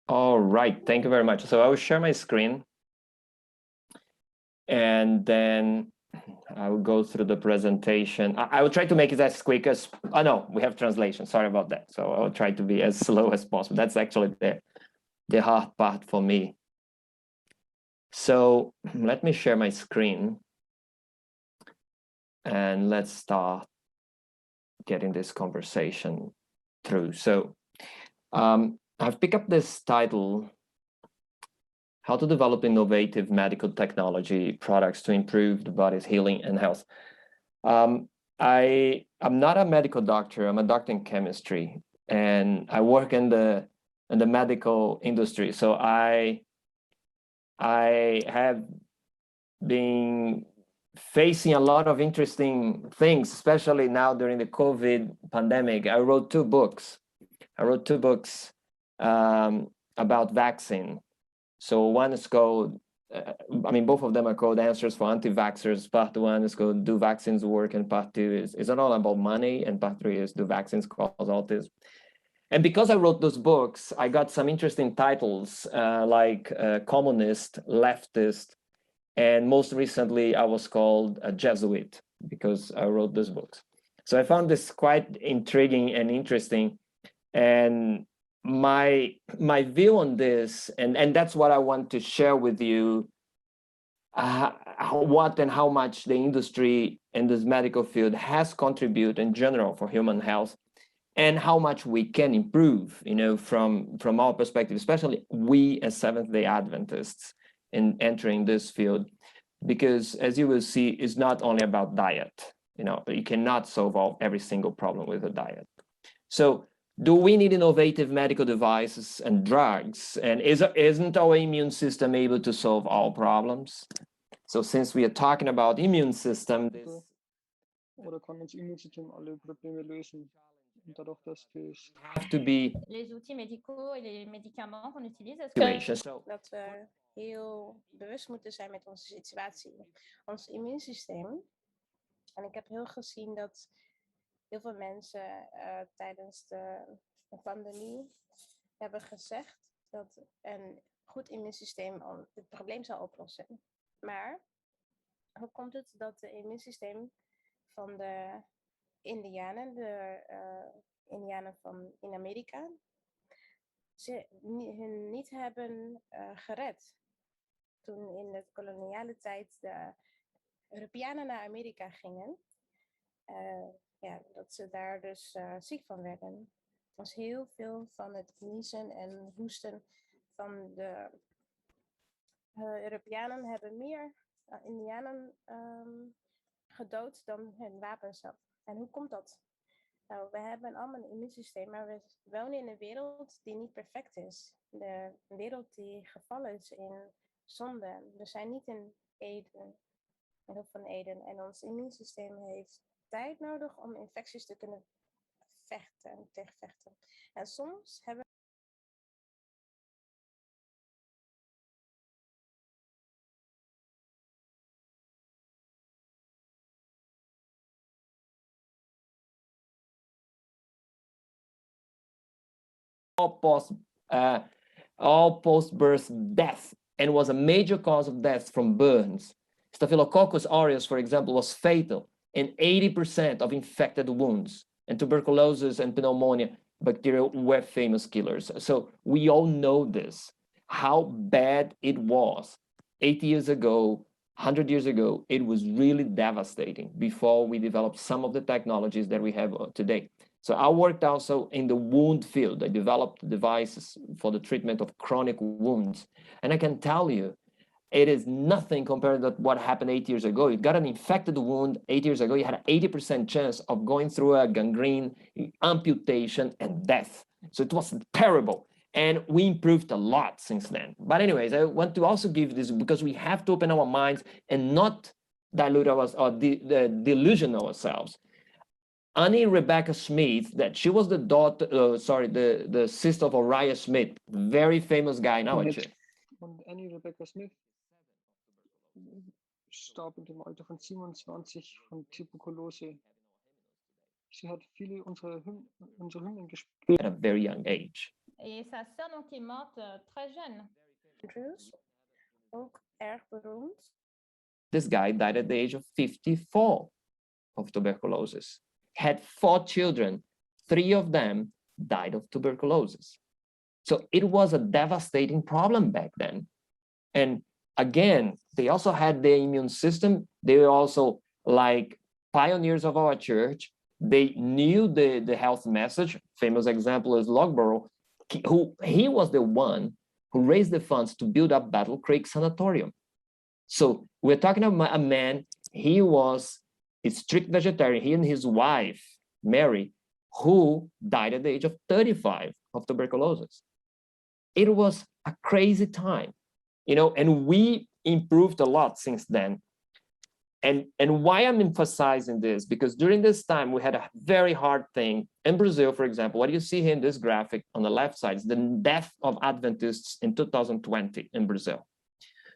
All right, thank you very much. So I will share my screen and then I will go through the presentation. I will try to make it as quick as, oh no, we have translation, sorry about that. So I'll try to be as slow as possible. That's actually the hard part for me. So let me share my screen and let's start getting this conversation through. So I've picked up this title, How to Develop Innovative Medical Technology Products to Improve the Body's Healing and Health. I'm not a medical doctor, I'm a doctor in chemistry, and I work in the medical industry. So I have been facing a lot of interesting things, especially now during the COVID pandemic. I wrote two books. About vaccine. So one is called, both of them are called Answers for Anti-Vaxxers. Part one is called Do Vaccines Work? And part two is not all about money. And part three is Do Vaccines Cause Autism? And because I wrote those books, I got some interesting titles like communist, leftist, and most recently I was called a Jesuit because I wrote those books. So I found this quite intriguing and interesting. And my view on this, and that's what I want to share with you, what and how much the industry in this medical field has contributed in general for human health, and how much we can improve, from our perspective, especially we as Seventh-day Adventists in entering this field, because as you will see, it's not only about diet. You cannot solve every single problem with a diet. So do we need innovative medical devices and drugs? And isn't our immune system able to solve all problems? So since we are talking about immune system, Oder kann ons immuunsysteem alle probleme lösen? Und dadurch, dass dus have to be les outils médicaux et les médicaments qu'on utilise, est-ce dat we heel bewust moeten zijn met onze situatie, ons immuunsysteem. En ik heb heel gezien dat heel veel mensen tijdens de pandemie hebben gezegd dat een goed immuunsysteem het probleem zal oplossen. Maar hoe komt het dat het immuunsysteem van de Indianen, Indianen in Amerika, ze hun niet hebben gered? Toen in de koloniale tijd de Europeanen naar Amerika gingen, dat ze daar dus ziek van werden. Het was heel veel van het niezen en hoesten van de Europeanen hebben meer Indianen gedood dan hun wapens zelf. En hoe komt dat? Nou, we hebben allemaal een immuunsysteem, maar we wonen in een wereld die niet perfect is. De wereld die gevallen is in zonde. We zijn niet in Eden, in Hof van Eden. En ons immuunsysteem heeft tijd nodig om infecties te kunnen tegenvechten. En soms hebben all post-birth death, and was a major cause of death from burns. Staphylococcus aureus, for example, was fatal, and 80% of infected wounds, and tuberculosis and pneumonia bacteria were famous killers. So we all know this, how bad it was 80 years ago, 100 years ago. It was really devastating before we developed some of the technologies that we have today. So I worked also in the wound field. I developed devices for the treatment of chronic wounds. And I can tell you, it is nothing compared to what happened 8 years ago. You got an infected wound 8 years ago, you had an 80% chance of going through a gangrene, amputation, and death. So it was terrible. And we improved a lot since then. But anyways, I want to also give this because we have to open our minds and not dilute delusion ourselves. Annie Rebecca Smith, that she was the daughter, the sister of Uriah Smith, very famous guy in our church. Und Annie Rebecca Smith starb in dem Alter von 27 von Tuberkulose. Sie hat viele unserer Hymnen gespielt. At a very young age. Et sa sœur donc est morte très jeune. Ook erg beroemd. This guy died at the age of 54 of tuberculosis. Had 4 children, 3 of them died of tuberculosis. So it was a devastating problem back then. And again, they also had their immune system. They were also like pioneers of our church. They knew the health message. Famous example is Logborough, he was the one who raised the funds to build up Battle Creek Sanatorium. So we're talking about a man, he was a strict vegetarian, he and his wife, Mary, who died at the age of 35 of tuberculosis. It was a crazy time, and we improved a lot since then. And why I'm emphasizing this, because during this time, we had a very hard thing. In Brazil, for example, what you see here in this graphic on the left side is the death of Adventists in 2020 in Brazil.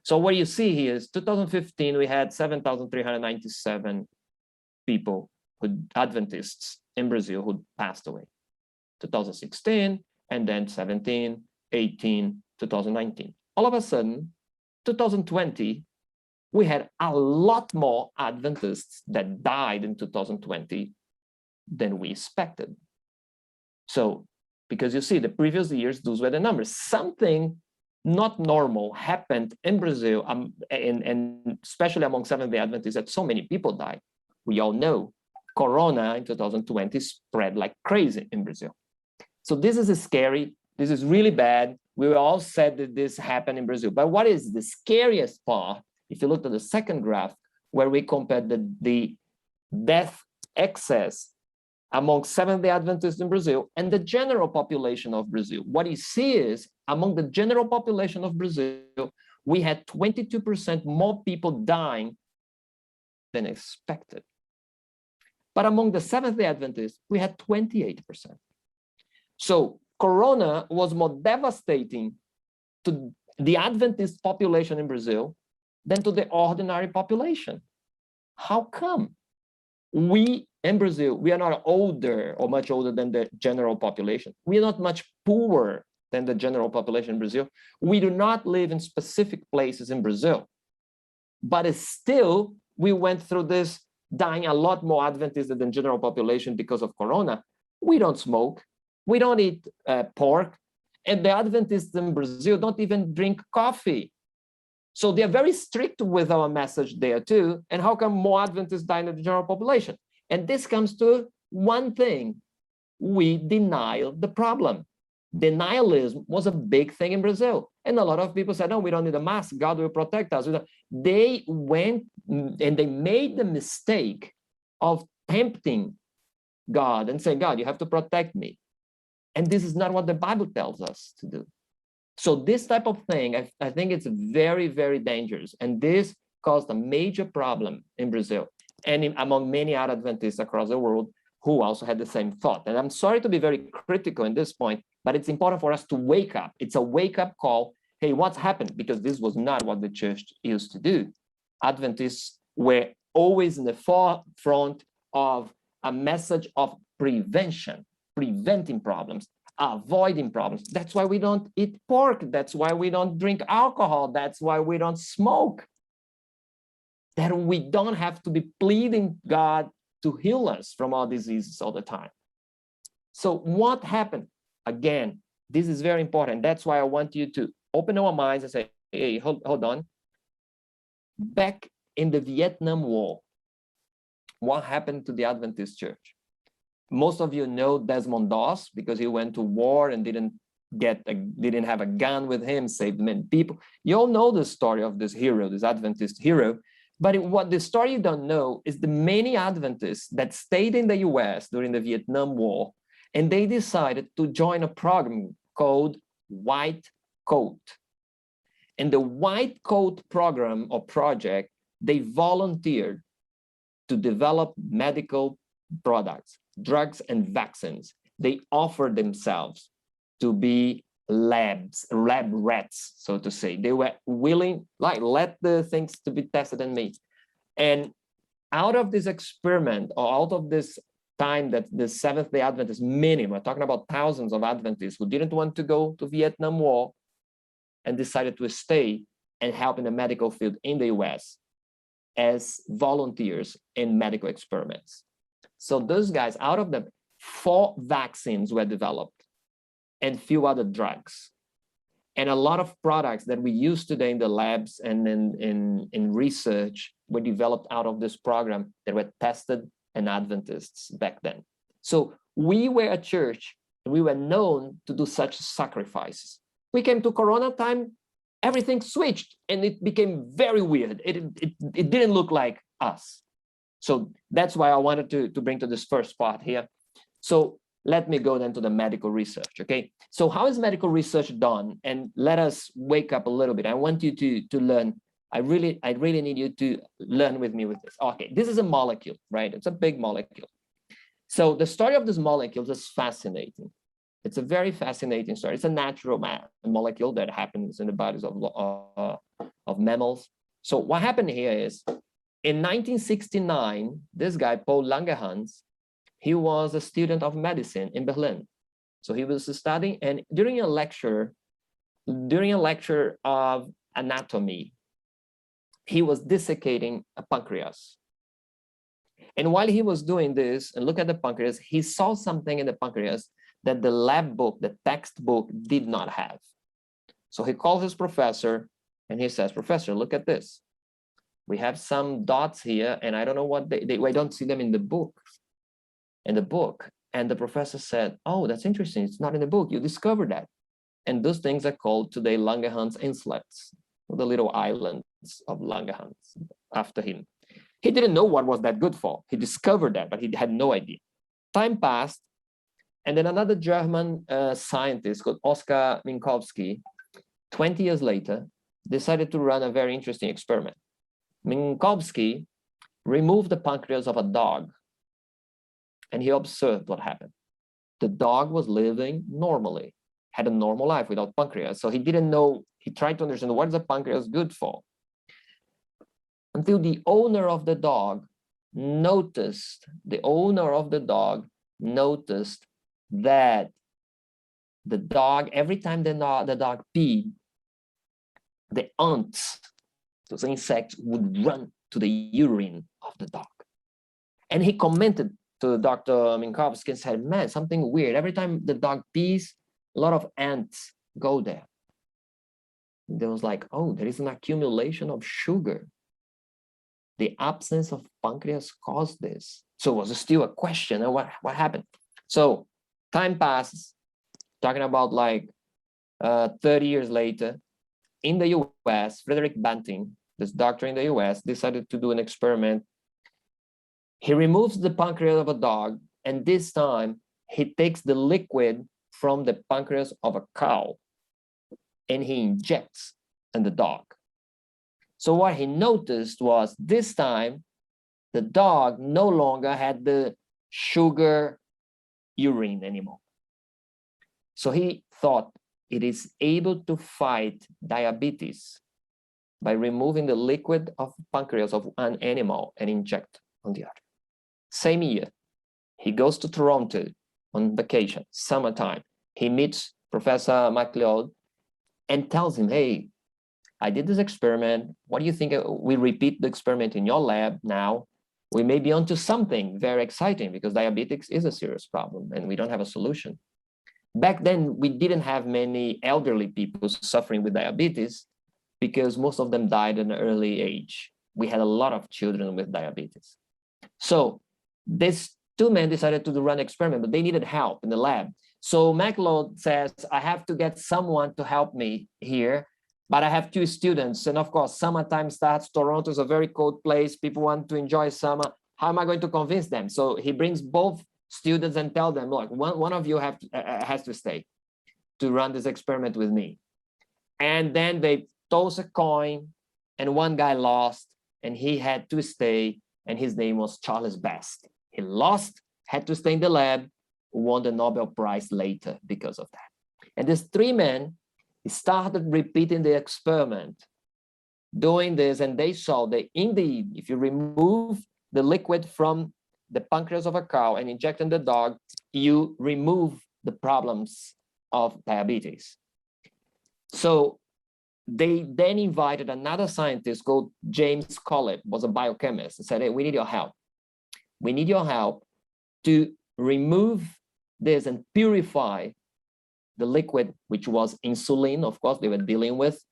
So what you see here is 2015, we had 7,397 people, Adventists in Brazil who passed away. 2016, and then 17, 18, 2019. All of a sudden, 2020, we had a lot more Adventists that died in 2020 than we expected. So, because you see, the previous years, those were the numbers. Something not normal happened in Brazil, and especially among Seventh-day Adventists, that so many people died. We all know Corona in 2020 spread like crazy in Brazil. So this is scary. This is really bad. We all said that this happened in Brazil. But what is the scariest part? If you look at the second graph, where we compared the death excess among Seventh-day Adventists in Brazil and the general population of Brazil, what you see is among the general population of Brazil, we had 22% more people dying than expected. But among the Seventh-day Adventists, we had 28%. So Corona was more devastating to the Adventist population in Brazil than to the ordinary population. How come? We in Brazil, we are not older or much older than the general population. We are not much poorer than the general population in Brazil. We do not live in specific places in Brazil. But still, we went through this dying a lot more Adventists than general population because of Corona. We don't smoke. We don't eat pork. And the Adventists in Brazil don't even drink coffee. So they're very strict with our message there too. And how come more Adventists die than the general population? And this comes to one thing. We deny the problem. Denialism was a big thing in Brazil. And a lot of people said, no, we don't need a mask. God will protect us. They went and they made the mistake of tempting God and saying, God, you have to protect me. And this is not what the Bible tells us to do. So this type of thing, I think it's very, very dangerous. And this caused a major problem in Brazil and among many other Adventists across the world who also had the same thought. And I'm sorry to be very critical in this point, but it's important for us to wake up. It's a wake-up call. Hey, what's happened? Because this was not what the church used to do. Adventists were always in the forefront of a message of prevention, preventing problems, avoiding problems. That's why we don't eat pork. That's why we don't drink alcohol. That's why we don't smoke. that we don't have to be pleading God to heal us from our diseases all the time. So what happened? Again, this is very important. That's why I want you to open our minds and say, hey, hold on. Back in the Vietnam War, what happened to the Adventist church? Most of you know Desmond Doss because he went to war and didn't have a gun with him, saved many people. You all know the story of this hero, this Adventist hero. But what the story you don't know is the many Adventists that stayed in the US during the Vietnam War, and they decided to join a program called White Coat. And the White Coat program or project, they volunteered to develop medical products, drugs and vaccines. They offered themselves to be lab rats, so to say. They were willing, like, let the things to be tested on me. And out of this experiment, or out of this time that the Seventh-day Adventists, many, we're talking about thousands of Adventists who didn't want to go to Vietnam War and decided to stay and help in the medical field in the US as volunteers in medical experiments. So those guys, out of them, 4 vaccines were developed and few other drugs. And a lot of products that we use today in the labs and in research were developed out of this program that were tested in Adventists back then. So we were a church, and we were known to do such sacrifices. We came to Corona time, everything switched, and it became very weird. It didn't look like us. So that's why I wanted to bring to this first part here. So let me go then to the medical research, okay? So how is medical research done? And let us wake up a little bit. I want you to learn. I really need you to learn with me with this. Okay, this is a molecule, right? It's a big molecule. So the story of this molecule is fascinating. It's a very fascinating story. It's a natural molecule that happens in the bodies of mammals. So what happened here is, in 1969, this guy, Paul Langerhans, he was a student of medicine in Berlin. So he was studying, and during a lecture of anatomy, he was desiccating a pancreas. And while he was doing this and look at the pancreas, he saw something in the pancreas that the lab book, the textbook, did not have. So he calls his professor and he says, "Professor, look at this. We have some dots here, and I don't know what I don't see them in the book." And the professor said, "Oh, that's interesting. It's not in the book. You discovered that." And those things are called today Langerhans islets, the little islands of Langerhans after him. He didn't know what was that good for. He discovered that, but he had no idea. Time passed, and then another German scientist called Oskar Minkowski, 20 years later, decided to run a very interesting experiment. Minkowski removed the pancreas of a dog, and he observed what happened. The dog was living normally, had a normal life without pancreas. So he didn't know, he tried to understand what is the pancreas good for. Until the owner of the dog noticed that the dog, every time the dog peed, the ants, those insects, would run to the urine of the dog. And he commented to Dr. Minkowski and said, "Man, something weird. Every time the dog pees, a lot of ants go there." And they was like, "Oh, there is an accumulation of sugar. The absence of pancreas caused this." So it was still a question of what happened. So time passes, talking about like 30 years later, in the US, Frederick Banting, this doctor in the US, decided to do an experiment. He removes the pancreas of a dog, and this time he takes the liquid from the pancreas of a cow and he injects in the dog. So what he noticed was this time the dog no longer had the sugar urine anymore. So he thought it is able to fight diabetes by removing the liquid of pancreas of an animal and inject on the other. Same year, he goes to Toronto on vacation, summertime. He meets Professor MacLeod and tells him, "Hey, I did this experiment. What do you think? We repeat the experiment in your lab now. We may be onto something very exciting because diabetes is a serious problem and we don't have a solution. Back then, we didn't have many elderly people suffering with diabetes because most of them died at an early age. We had a lot of children with diabetes. So these two men decided to run an experiment, but they needed help in the lab. So MacLeod says, I have to get someone to help me here, but I have two students. And of course, summertime starts. Toronto is a very cold place. People want to enjoy summer. How am I going to convince them? So he brings both students and tell them, look, one of you has to stay to run this experiment with me. And then they toss a coin and one guy lost and he had to stay, and his name was Charles Best. He lost, had to stay in the lab, won the Nobel Prize later because of that. And these three men started repeating the experiment, doing this, and they saw that indeed, if you remove the liquid from the pancreas of a cow and inject in the dog, you remove the problems of diabetes. So they then invited another scientist called James Collett, was a biochemist, and said, hey, we need your help. We need your help to remove this and purify the liquid, which was insulin, of course, they were dealing with,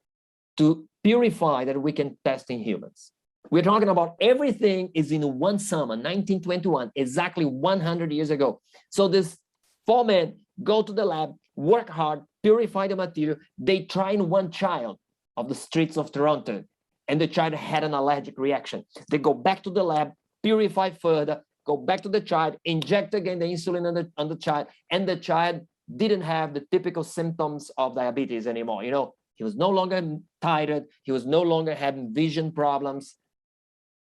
to purify that we can test in humans. We're talking about everything is in one summer, 1921, exactly 100 years ago. So these four men go to the lab, work hard, purify the material. They try in one child of the streets of Toronto, and the child had an allergic reaction. They go back to the lab, purify further, go back to the child, inject again the insulin on the child, and the child didn't have the typical symptoms of diabetes anymore. You know, he was no longer tired, he was no longer having vision problems.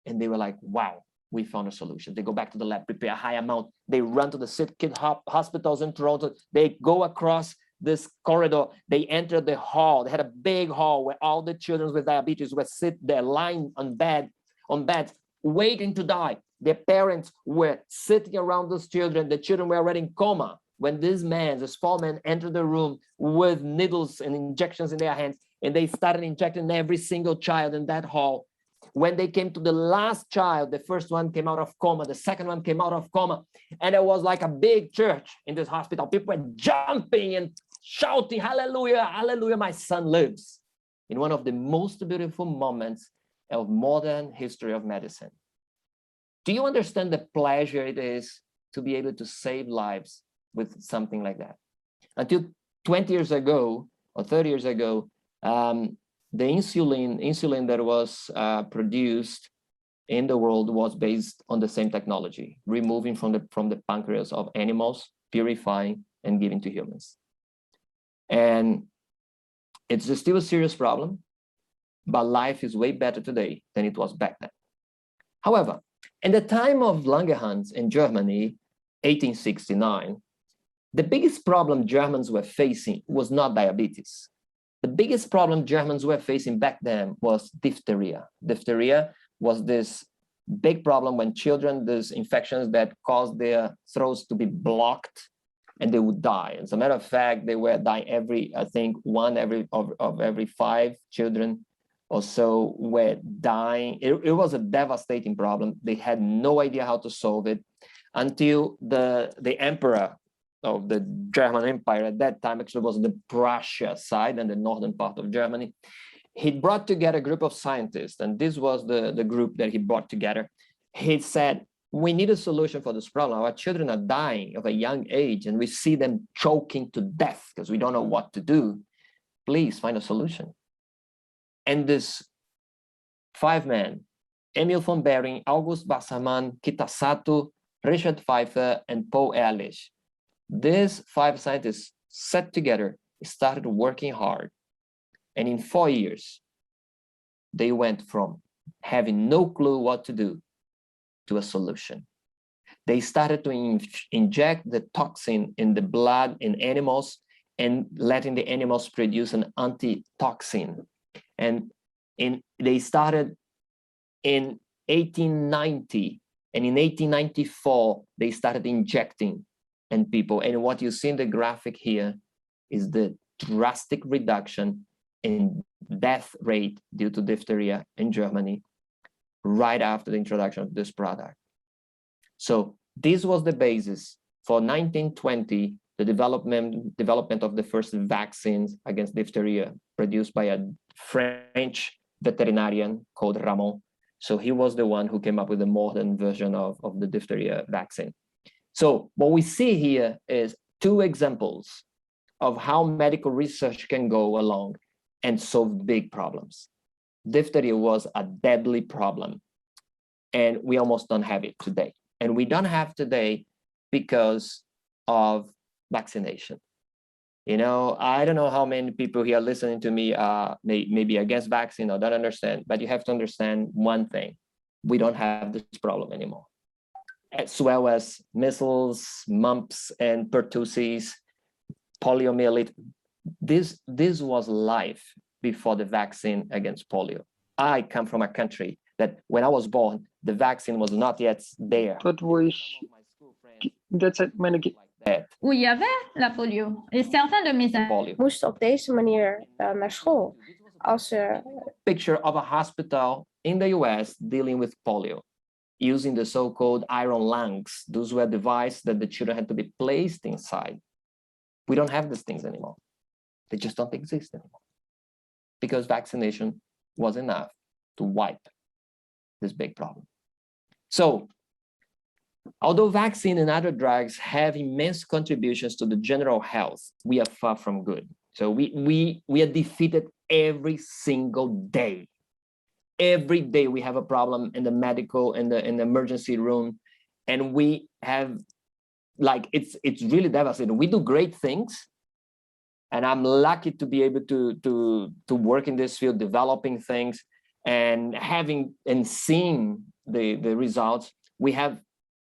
And they were like, wow, we found a solution. They go back to the lab, prepare a high amount. They run to the sick kid hospitals in Toronto. They go across this corridor. They enter the hall. They had a big hall where all the children with diabetes were sit there lying on beds, waiting to die. Their parents were sitting around those children. The children were already in coma when this four men entered the room with needles and injections in their hands, and they started injecting every single child in that hall. When they came to the last child, the first one came out of coma, the second one came out of coma, and it was like a big church in this hospital. People were jumping and shouting, hallelujah, hallelujah, my son lives. In one of the most beautiful moments of modern history of medicine. Do you understand the pleasure it is to be able to save lives with something like that? Until 20 years ago or 30 years ago, the insulin that was produced in the world was based on the same technology, removing from the pancreas of animals, purifying and giving to humans. And it's still a serious problem, but life is way better today than it was back then. However, in the time of Langerhans in Germany, 1869, the biggest problem Germans were facing was not diabetes. The biggest problem Germans were facing back then was diphtheria. Diphtheria was this big problem when children, these infections that caused their throats to be blocked and they would die. As a matter of fact, they were dying one of every 5 children or so were dying. It was a devastating problem. They had no idea how to solve it until the emperor of the German Empire at that time, actually was the Prussia side and the northern part of Germany. He brought together a group of scientists, and this was the group that he brought together. He said, we need a solution for this problem. Our children are dying of a young age, and we see them choking to death because we don't know what to do. Please find a solution. And this 5 men, Emil von Behring, August Wassermann, Kitasato, Richard Pfeiffer, and Paul Ehrlich, these 5 scientists sat together, started working hard. And in 4 years, they went from having no clue what to do to a solution. They started to inject the toxin in the blood in animals and letting the animals produce an antitoxin. And they started in 1890, and in 1894, they started injecting in people. And what you see in the graphic here is the drastic reduction in death rate due to diphtheria in Germany right after the introduction of this product. So this was the basis for 1920, the development of the first vaccines against diphtheria produced by a French veterinarian called Ramon. So he was the one who came up with the modern version of the diphtheria vaccine. So what we see here is two examples of how medical research can go along and solve big problems. Diphtheria was a deadly problem, and we almost don't have it today. And we don't have today because of vaccination. You know, I don't know how many people here listening to me maybe against vaccine or don't understand, but you have to understand one thing. We don't have this problem anymore. As well as measles, mumps, and pertussis, poliomyelitis. This was life before the vaccine against polio. I come from a country that when I was born, the vaccine was not yet there. Dort, wo ich in der Zeit meine Où il y avait la polio. Et certains de mes amis moesten op deze manier naar school. Als ze picture of a hospital in the US dealing with polio, using the so-called iron lungs. Those were devices that the children had to be placed inside. We don't have these things anymore. They just don't exist anymore because vaccination was enough to wipe this big problem. So, although vaccine and other drugs have immense contributions to the general health, we are far from good. So we are defeated every single day. Every day we have a problem in the medical, in the emergency room, and we have, like, it's really devastating. We do great things, and I'm lucky to be able to work in this field, developing things, and having and seeing the results. We have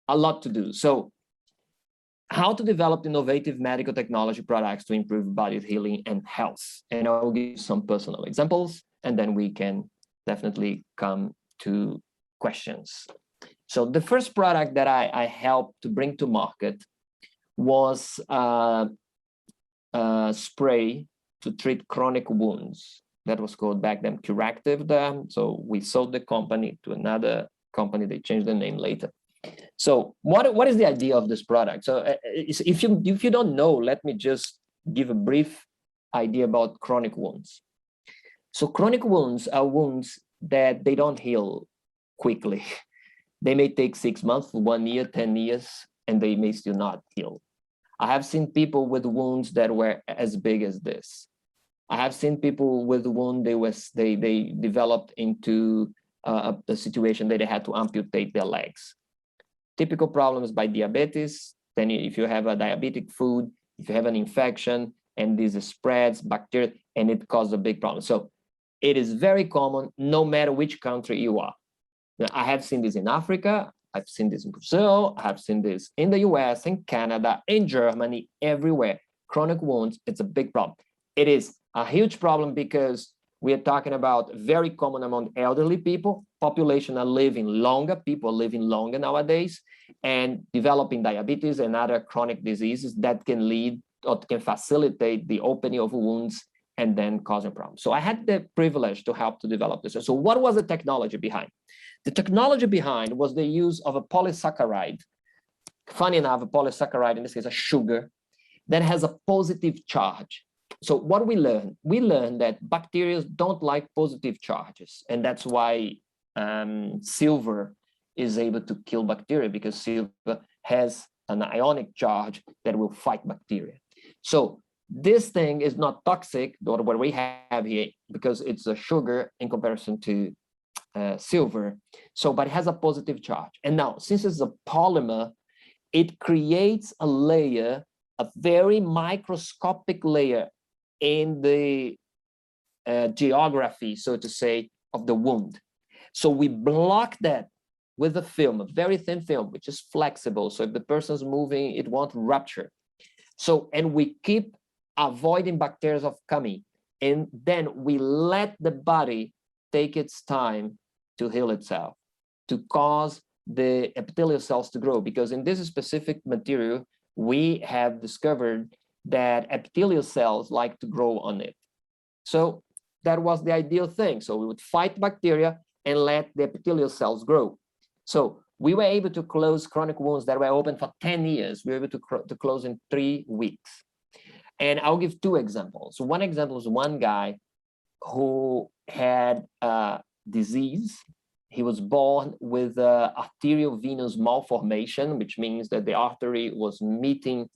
a lot to do. So how to develop innovative medical technology products to improve body healing and health. And I'll give you some personal examples, and then we can definitely come to questions. So the first product that I helped to bring to market was a spray to treat chronic wounds. That was called back then Curactive Derm. So we sold the company to another company. They changed the name later. So what is the idea of this product? So if you don't know, let me just give a brief idea about chronic wounds. So chronic wounds are wounds that they don't heal quickly. They may take 6 months, 1 year, 10 years, and they may still not heal. I have seen people with wounds that were as big as this. I have seen people with wounds they developed into a situation that they had to amputate their legs. Typical problems by diabetes. Then if you have a diabetic food, if you have an infection and this spreads bacteria and it causes a big problem. So it is very common no matter which country you are. Now, I have seen this in Africa. I've seen this in Brazil. I have seen this in the US, in Canada, in Germany, everywhere. Chronic wounds, it's a big problem. It is a huge problem because we are talking about very common among elderly people. Population are living longer. People are living longer nowadays and developing diabetes and other chronic diseases that can lead or can facilitate the opening of wounds and then causing problems. So I had the privilege to help to develop this. So what was the technology behind? The technology behind was the use of a polysaccharide. Funny enough, a polysaccharide, in this case, a sugar, that has a positive charge. So what we learned that bacteria don't like positive charges. And that's why silver is able to kill bacteria, because silver has an ionic charge that will fight bacteria. So this thing is not toxic, or what we have here, because it's a sugar in comparison to silver. So, but it has a positive charge. And now, since it's a polymer, it creates a layer, a very microscopic layer in the geography, so to say, of the wound. So we block that with a film, a very thin film, which is flexible. So if the person's moving, it won't rupture. So, and we keep avoiding bacteria of coming. And then we let the body take its time to heal itself, to cause the epithelial cells to grow. Because in this specific material, we have discovered that epithelial cells like to grow on it. So that was the ideal thing. So we would fight bacteria and let the epithelial cells grow. So we were able to close chronic wounds that were open for 10 years. We were able to close in 3 weeks. And I'll give 2 examples. One example is one guy who had a disease. He was born with arterial venous malformation, which means that the artery was meeting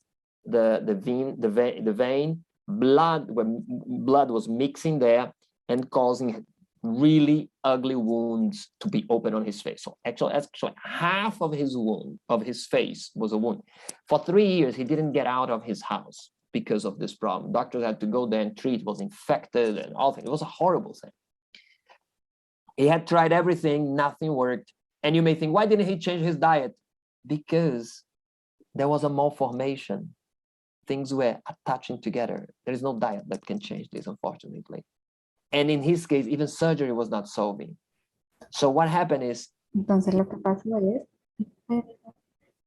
the vein. Blood was mixing there and causing really ugly wounds to be open on his face. So actually half of his wound, of his face, was a wound. For 3 years, he didn't get out of his house because of this problem. Doctors had to go there and treat, was infected and all things. It was a horrible thing. He had tried everything, nothing worked. And you may think, why didn't he change his diet? Because there was a malformation. Things were attaching together. There is no diet that can change this, unfortunately. And in his case, even surgery was not solving. So what happened is, Entonces lo que pasó es, este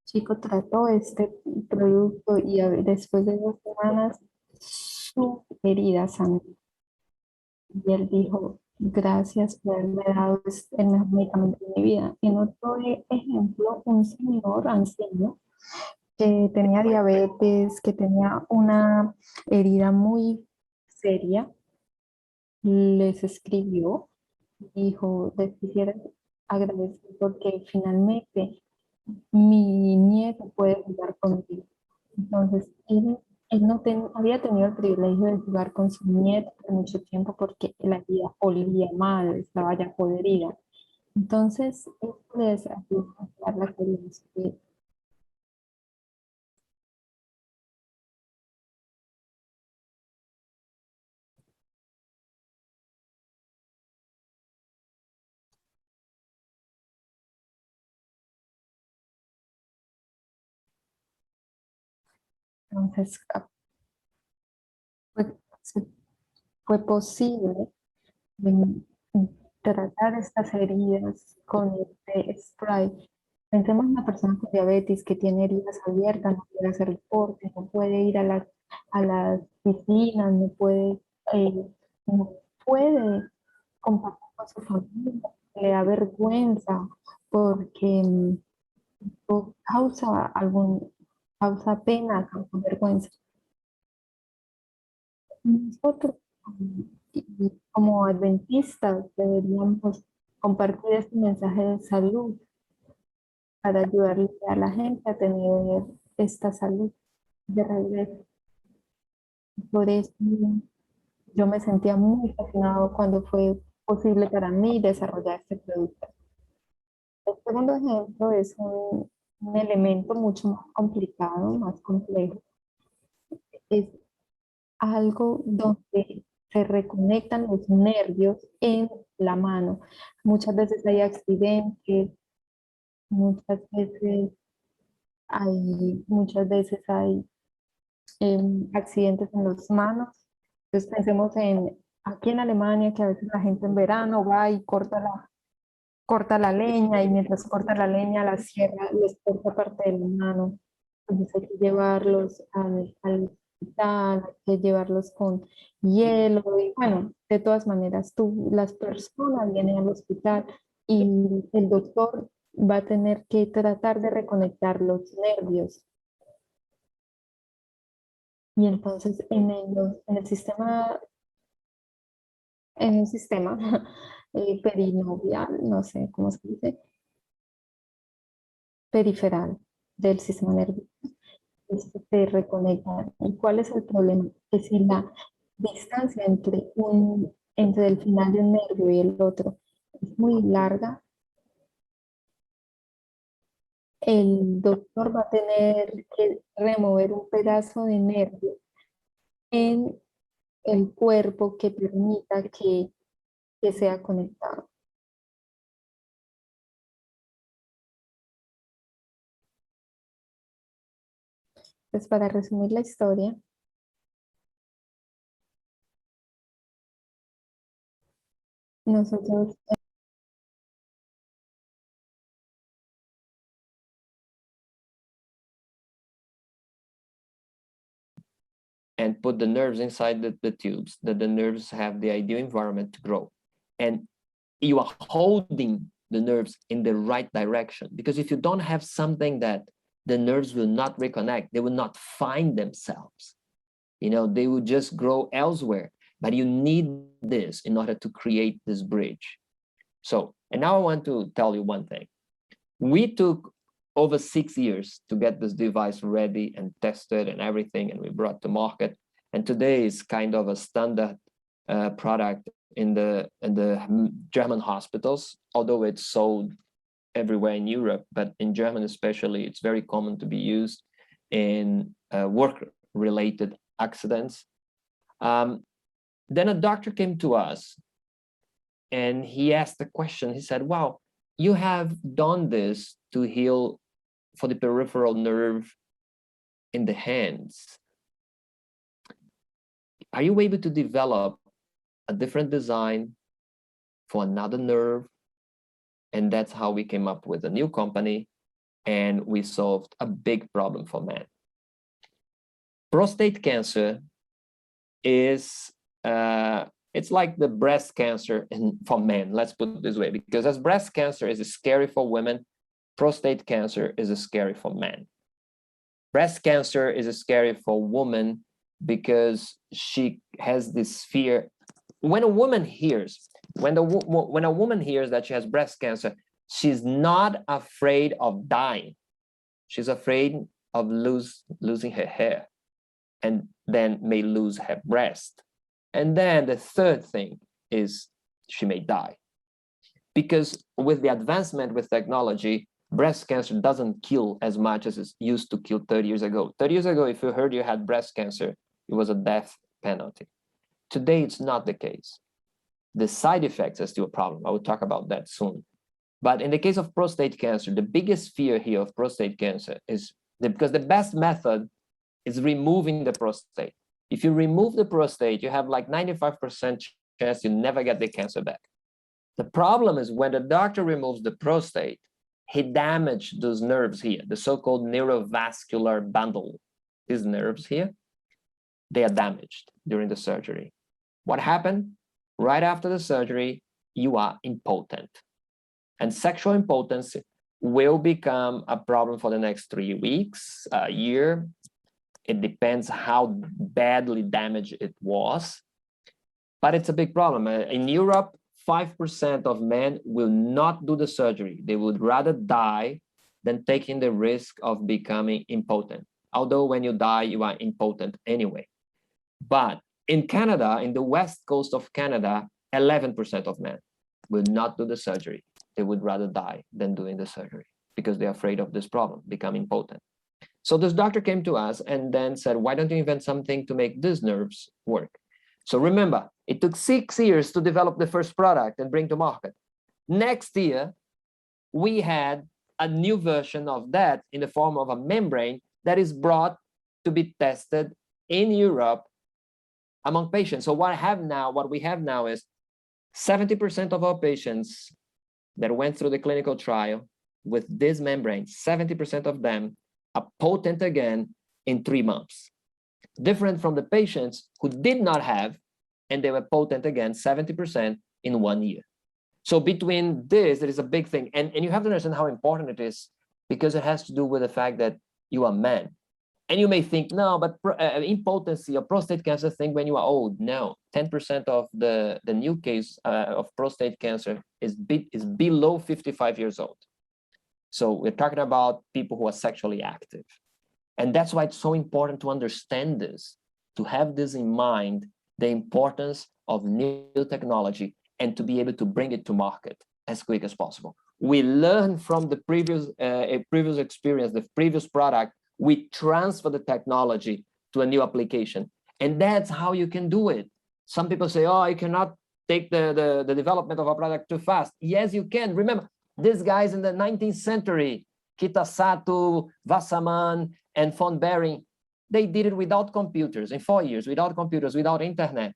chico trató este producto y después de 2 semanas su herida sangró. Y él dijo, gracias por haberme dado el mejor medicamento de mi vida. En otro ejemplo, un señor anciano que tenía diabetes, que tenía una herida muy seria, les escribió, dijo, les quisiera agradecer porque finalmente mi nieto puede jugar conmigo. Entonces, él no había tenido el privilegio de jugar con su nieto por mucho tiempo porque la herida olía mal, estaba ya podrida. Entonces, esto les ayuda a dar la curiosidad. Entonces, fue posible tratar estas heridas con este spray. Pensemos en una persona con diabetes que tiene heridas abiertas, no puede hacer deporte, no puede ir a las piscinas, no puede compartir con su familia, le da vergüenza porque causa pena, causa vergüenza. Nosotros, como adventistas, deberíamos compartir este mensaje de salud para ayudarle a la gente a tener esta salud de regreso. Por eso yo me sentía muy fascinado cuando fue posible para mí desarrollar este producto. El segundo ejemplo es un elemento mucho más complicado, más complejo. Es algo donde se reconectan los nervios en la mano. Muchas veces hay accidentes, muchas veces hay accidentes en las manos. Entonces pensemos aquí en Alemania, que a veces la gente en verano va y corta la leña y mientras corta la leña la sierra les corta parte de la mano. Entonces hay que llevarlos al hospital, hay que llevarlos con hielo y bueno, de todas maneras las personas vienen al hospital y el doctor va a tener que tratar de reconectar los nervios. Y entonces en el sistema perinovial, no sé cómo se dice, periferal del sistema nervioso, se reconectan. ¿Y cuál es el problema? Que si la distancia entre el final de un nervio y el otro es muy larga, el doctor va a tener que remover un pedazo de nervio en el cuerpo que permita que sea conectado. Pues para resumir la historia, nosotros and put the nerves inside the tubes, that the nerves have the ideal environment to grow. And you are holding the nerves in the right direction, because if you don't have something that the nerves will not reconnect, they will not find themselves. You know, they will just grow elsewhere, but you need this in order to create this bridge. So, and now I want to tell you one thing. We took over 6 years to get this device ready and tested and everything, and we brought to market. And today is kind of a standard product in the German hospitals, although it's sold everywhere in Europe, but in Germany especially, it's very common to be used in work-related accidents. Then a doctor came to us and he asked the question. He said, wow, you have done this to heal for the peripheral nerve in the hands. Are you able to develop a different design for another nerve? And that's how we came up with a new company, and we solved a big problem for men. Prostate cancer is, it's like the breast cancer for men, let's put it this way, because as breast cancer is scary for women, prostate cancer is scary for men. Breast cancer is scary for women because she has this fear. When a woman hears, when a woman hears that she has breast cancer, she's not afraid of dying. She's afraid of losing her hair, and then may lose her breast. And then the third thing is she may die. Because with the advancement with technology, breast cancer doesn't kill as much as it used to kill 30 years ago. 30 years ago, if you heard you had breast cancer, it was a death penalty. Today, it's not the case. The side effects are still a problem. I will talk about that soon. But in the case of prostate cancer, the biggest fear here of prostate cancer is because the best method is removing the prostate. If you remove the prostate, you have like 95% chance you never get the cancer back. The problem is when the doctor removes the prostate, he damaged those nerves here, the so-called neurovascular bundle. These nerves here, they are damaged during the surgery. What happened? Right after the surgery, you are impotent. And sexual impotence will become a problem for the next 3 weeks, a year. It depends how badly damaged it was. But it's a big problem. In Europe, 5% of men will not do the surgery. They would rather die than taking the risk of becoming impotent. Although when you die, you are impotent anyway. But in Canada, in the west coast of Canada, 11% of men will not do the surgery. They would rather die than doing the surgery because they're afraid of this problem, becoming impotent. So this doctor came to us and then said, why don't you invent something to make these nerves work? So remember, it took 6 years to develop the first product and bring to market. Next year, we had a new version of that in the form of a membrane that is brought to be tested in Europe among patients. So what we have now is 70% of our patients that went through the clinical trial with this membrane, 70% of them are potent again in 3 months. Different from the patients who did not have, and they were potent again, 70% in 1 year. So between this, there is a big thing. And you have to understand how important it is, because it has to do with the fact that you are men. And you may think, no, but impotency or prostate cancer thing when you are old. No, 10% of the new case of prostate cancer is below 55 years old. So we're talking about people who are sexually active. And that's why it's so important to understand this, to have this in mind, the importance of new technology and to be able to bring it to market as quick as possible. We learn from the previous experience, the previous product, we transfer the technology to a new application. And that's how you can do it. Some people say, oh, you cannot take the development of a product too fast. Yes, you can. Remember, these guys in the 19th century, Kitasato, Wassermann, and von Behring, they did it without computers in 4 years, without computers, without internet.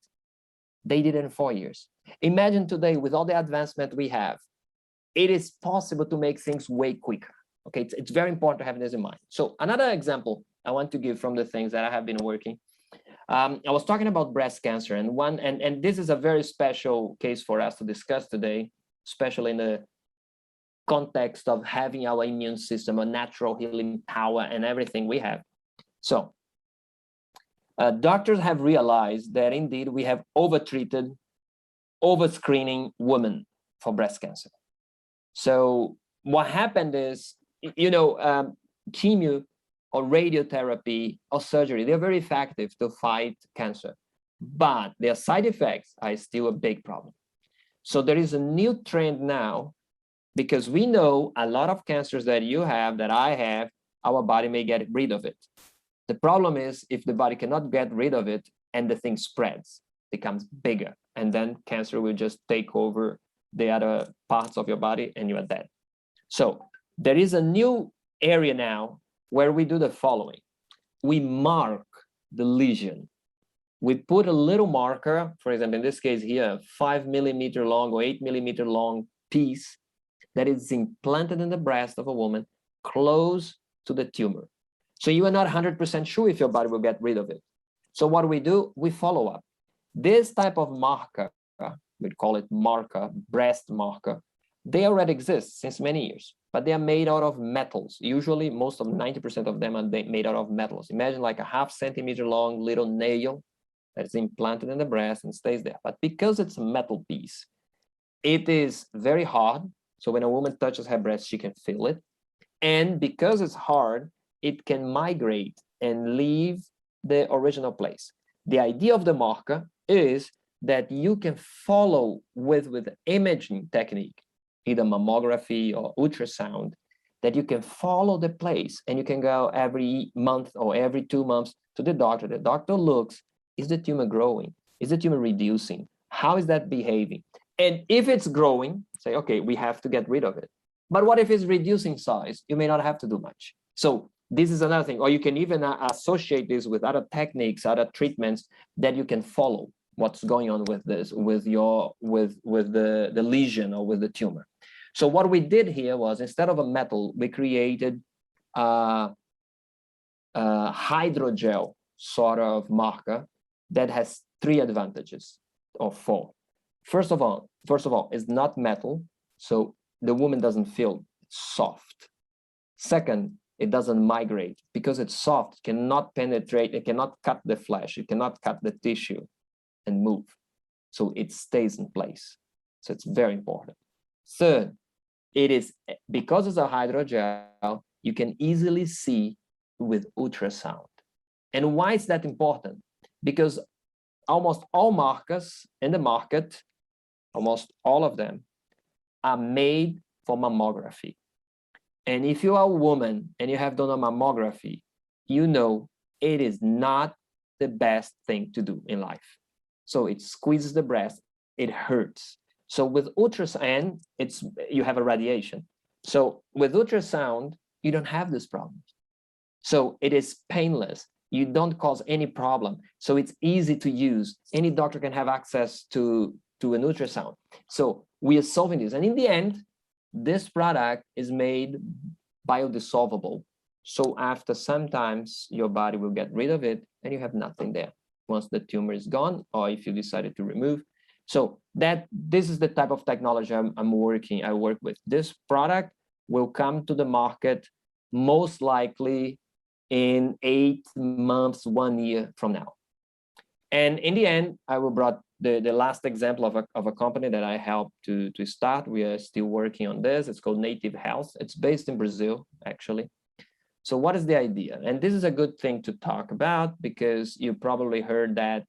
They did it in 4 years. Imagine today, with all the advancement we have, it is possible to make things way quicker. Okay, it's very important to have this in mind. So another example I want to give from the things that I have been working. I was talking about breast cancer, and this is a very special case for us to discuss today, especially in the context of having our immune system, a natural healing power, and everything we have. So, doctors have realized that indeed we have overtreated, overscreening women for breast cancer. So what happened is, chemo or radiotherapy or surgery, they're very effective to fight cancer, but their side effects are still a big problem. So there is a new trend now, because we know a lot of cancers that you have, that I have, our body may get rid of it. The problem is if the body cannot get rid of it and the thing spreads, becomes bigger, and then cancer will just take over the other parts of your body and you are dead. So there is a new area now where we do the following. We mark the lesion. We put a little marker, for example, in this case here, 5 millimeter long or 8 millimeter long piece that is implanted in the breast of a woman close to the tumor. So you are not 100% sure if your body will get rid of it. So what we do, we follow up. This type of marker, we call it marker, breast marker, they already exist since many years, but they are made out of metals. Usually, most of 90% of them are made out of metals. Imagine like a 0.5 centimeter long little nail that's implanted in the breast and stays there. But because it's a metal piece, it is very hard. So when a woman touches her breast, she can feel it. And because it's hard, it can migrate and leave the original place. The idea of the marker is that you can follow with imaging technique, either mammography or ultrasound, that you can follow the place, and you can go every month or every 2 months to the doctor. The doctor looks, is the tumor growing? Is the tumor reducing? How is that behaving? And if it's growing, say, okay, we have to get rid of it. But what if it's reducing size? You may not have to do much. So this is another thing, or you can even associate this with other techniques, other treatments that you can follow what's going on with this, with the lesion or with the tumor. So what we did here was, instead of a metal, we created a hydrogel sort of marker that has 3 advantages, or 4. First of all, it's not metal, so the woman doesn't feel soft. Second, it doesn't migrate. Because it's soft, it cannot penetrate, it cannot cut the flesh, it cannot cut the tissue and move. So it stays in place. So it's very important. Third, it is, because it's a hydrogel, you can easily see with ultrasound. And why is that important? Because almost all markers in the market, almost all of them, are made for mammography. And if you are a woman and you have done a mammography, you know it is not the best thing to do in life. So it squeezes the breast, it hurts. So with ultrasound, you have a radiation. So with ultrasound, you don't have this problem. So it is painless. You don't cause any problem. So it's easy to use. Any doctor can have access to an ultrasound. So we are solving this. And in the end, this product is made biodissolvable. So after sometimes your body will get rid of it and you have nothing there once the tumor is gone, or if you decided to remove. So this is the type of technology I work with. This product will come to the market most likely in 8 months, 1 year from now. And in the end, I will brought the last example of a company that I helped to start. We are still working on this. It's called Native Health. It's based in Brazil, actually. So what is the idea? And this is a good thing to talk about, because you probably heard that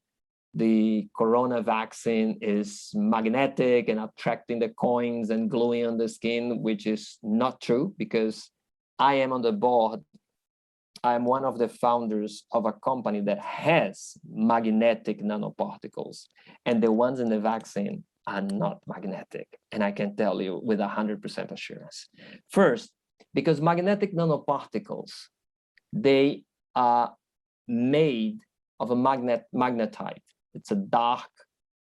the corona vaccine is magnetic and attracting the coins and gluing on the skin, which is not true, because I am on the board. I'm one of the founders of a company that has magnetic nanoparticles, and the ones in the vaccine are not magnetic. And I can tell you with 100% assurance. First, because magnetic nanoparticles, they are made of a magnetite. It's a dark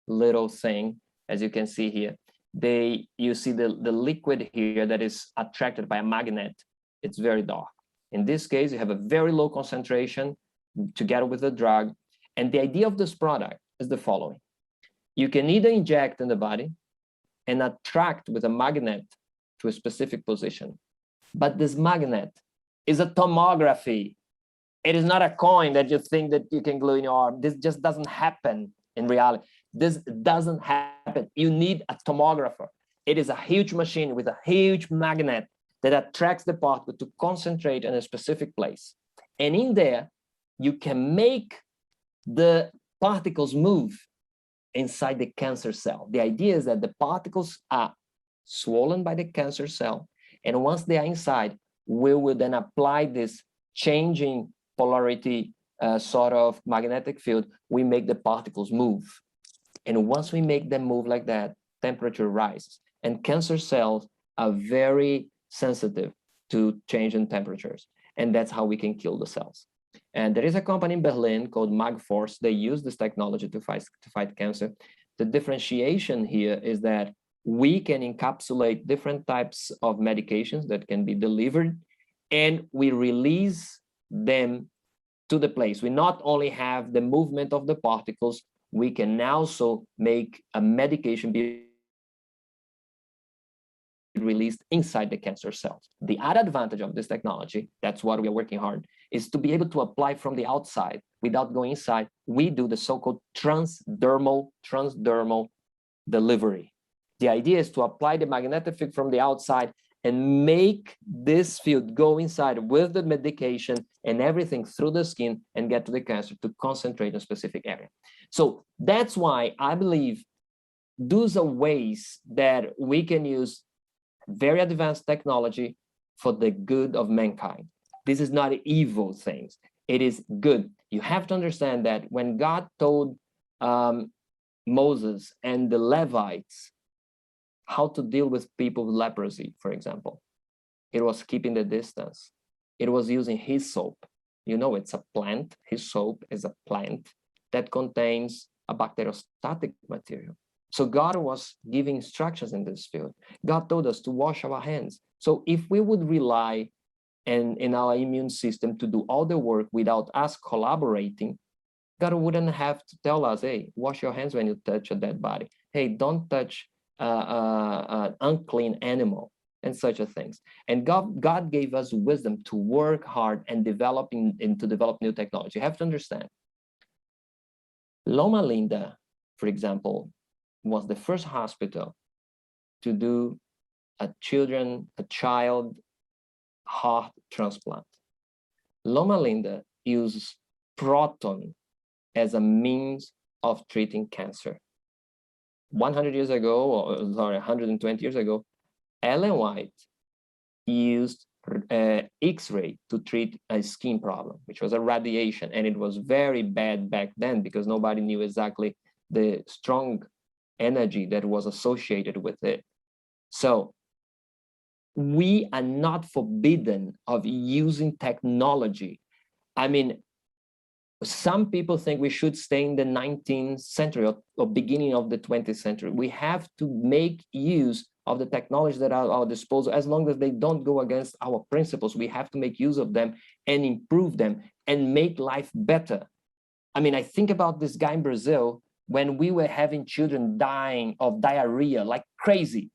little thing, as you can see here. You see the liquid here that is attracted by a magnet. It's very dark. In this case, you have a very low concentration together with the drug, And the idea of this product is the following. You can either inject in the body and attract with a magnet to a specific position. But this magnet is a tomography. It is not a coin that you think that you can glue in your arm. This just doesn't happen in reality. This doesn't happen. You need a tomographer. It is a huge machine with a huge magnet that attracts the particle to concentrate in a specific place. And in there, you can make the particles move inside the cancer cell. The idea is that the particles are swollen by the cancer cell. And once they are inside, we will then apply this changing polarity sort of magnetic field. We make the particles move. And once we make them move like that, temperature rises. And cancer cells are very sensitive to change in temperatures. And that's how we can kill the cells. And there is a company in Berlin called Magforce. They use this technology to fight cancer. The differentiation here is that we can encapsulate different types of medications that can be delivered, and we release them to the place. We not only have the movement of the particles, we can also make a medication be released inside the cancer cells. The other advantage of this technology, that's what we are working hard, is to be able to apply from the outside without going inside. We do the so-called transdermal delivery. The idea is to apply the magnetic field from the outside and make this field go inside with the medication and everything through the skin and get to the cancer to concentrate in a specific area. So that's why I believe those are ways that we can use very advanced technology for the good of mankind. This is not evil things. It is good. You have to understand that when God told Moses and the Levites how to deal with people with leprosy, for example, it was keeping the distance. It was using hyssop. You know, it's a plant. Hyssop is a plant that contains a bacteriostatic material. So God was giving instructions in this field. God told us to wash our hands. So if we would rely in our immune system to do all the work without us collaborating, God wouldn't have to tell us, hey, wash your hands when you touch a dead body. Hey, don't touch an unclean animal and such a things. And God gave us wisdom to work hard and develop new technology. You have to understand. Loma Linda, for example, was the first hospital to do a child heart transplant. Loma Linda uses proton as a means of treating cancer. 100 years ago, or sorry, 120 years ago, Ellen White used X-ray to treat a skin problem, which was a radiation, and it was very bad back then because nobody knew exactly the strong energy that was associated with it. So we are not forbidden of using technology. I mean, some people think we should stay in the 19th century or beginning of the 20th century. We have to make use of the technology that are at our disposal, as long as they don't go against our principles. We have to make use of them and improve them and make life better. I mean, I think about this guy in Brazil when we were having children dying of diarrhea like crazy,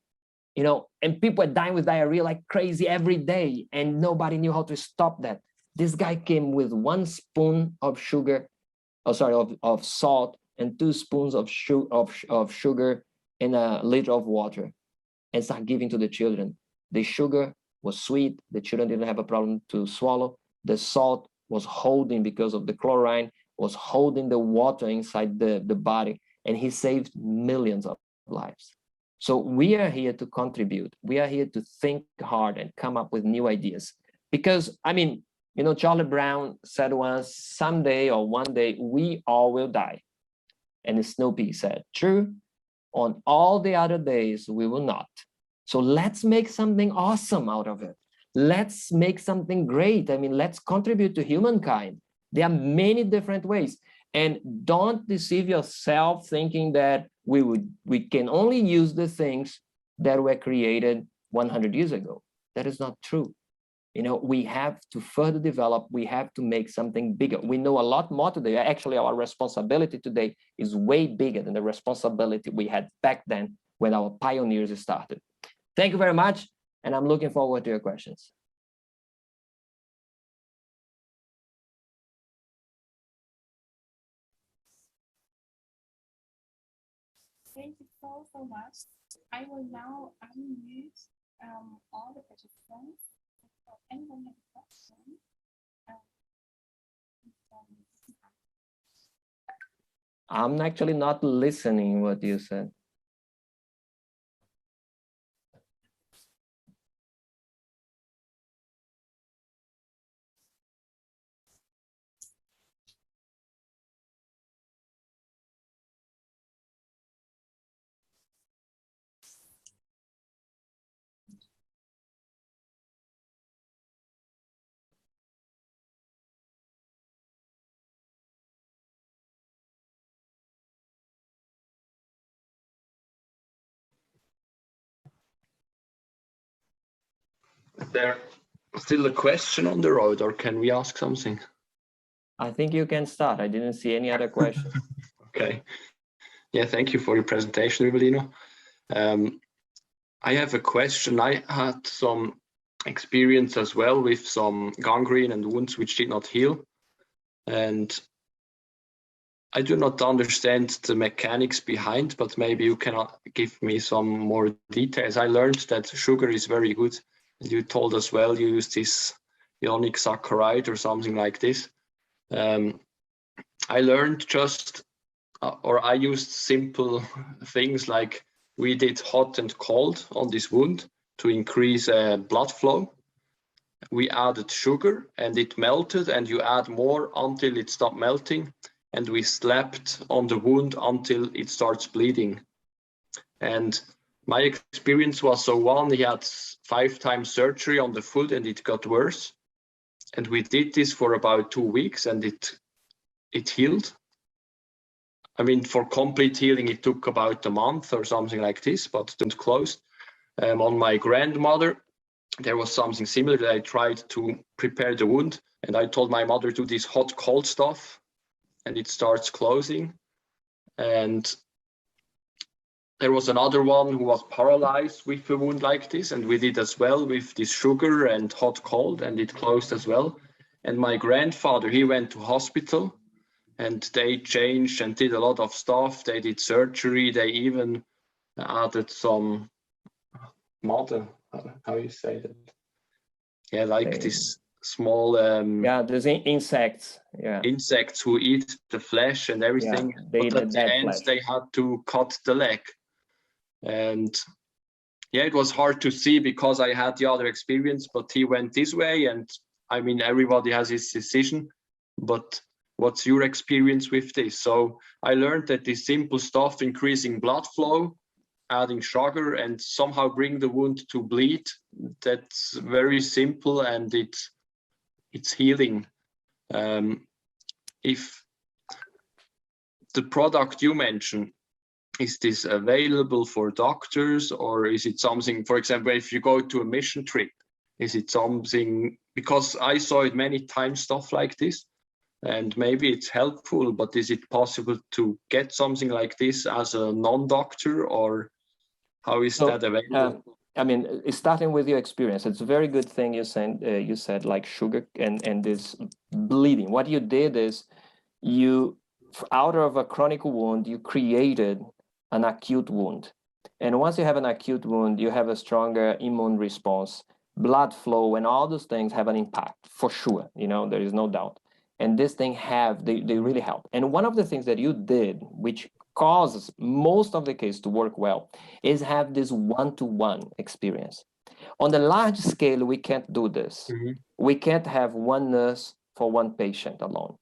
you know, and people are dying with diarrhea like crazy every day, and nobody knew how to stop that. This guy came with 1 spoon of sugar, of salt, and 2 spoons of sugar in a liter of water, and started giving to the children. The sugar was sweet. The children didn't have a problem to swallow. The salt was holding, because of the chlorine, was holding the water inside the body, and he saved millions of lives. So we are here to contribute. We are here to think hard and come up with new ideas. Because, I mean, you know, Charlie Brown said once, someday or one day, we all will die. And Snoopy said, true, on all the other days, we will not. So let's make something awesome out of it. Let's make something great. I mean, let's contribute to humankind. There are many different ways. And don't deceive yourself thinking that we can only use the things that were created 100 years ago. That is not true. You know, we have to further develop, we have to make something bigger. We know a lot more today. Actually, our responsibility today is way bigger than the responsibility we had back then when our pioneers started. Thank you very much, and I'm looking forward to your questions. Thank you so much. I will now unmute all the participants. If anyone has a question, I'm actually not listening what you said. Is there still a question on the road, or can we ask something? I think you can start. I didn't see any other questions. Okay. Yeah, thank you for your presentation, Rivelino. I have a question. I had some experience as well with some gangrene and wounds which did not heal. And I do not understand the mechanics behind, but maybe you can give me some more details. I learned that sugar is very good. You told as well you use this ionic saccharide or something like this. I learned just, or I used simple things like we did hot and cold on this wound to increase blood flow. We added sugar and it melted, and you add more until it stopped melting. And we slapped on the wound until it starts bleeding. And my experience was, so one, he had 5 times surgery on the foot and it got worse. And we did this for about 2 weeks and it healed. I mean, for complete healing, it took about a month or something like this, but it closed. On my grandmother, there was something similar that I tried to prepare the wound. And I told my mother to do this hot, cold stuff, and it starts closing. And there was another one who was paralyzed with a wound like this, and we did as well with this sugar and hot, cold, and it closed as well. And my grandfather, he went to hospital, and they changed and did a lot of stuff. They did surgery. They even added some mother, how you say that? Yeah, like this small yeah, there's insects. Yeah, insects who eat the flesh and everything. Yeah, they but eat at the the dead end, flesh. they had to cut the leg. And yeah, it was hard to see because I had the other experience, but he went this way. And I mean, everybody has his decision, but what's your experience with this? So I learned that this simple stuff, increasing blood flow, adding sugar, and somehow bring the wound to bleed, that's very simple, and it's healing. If the product you mentioned, is this available for doctors, or is it something, for example, if you go to a mission trip, is it something, because I saw it many times, stuff like this, and maybe it's helpful, but is it possible to get something like this as a non-doctor, or how is that available? I mean, starting with your experience, it's a very good thing you said like sugar and this bleeding. What you did is you, out of a chronic wound, you created an acute wound. And once you have an acute wound, you have a stronger immune response, blood flow, and all those things have an impact for sure. You know, there is no doubt. And this thing they really help. And one of the things that you did, which causes most of the case to work well, is have this one-to-one experience. On the large scale, we can't do this. Mm-hmm. We can't have one nurse for one patient alone.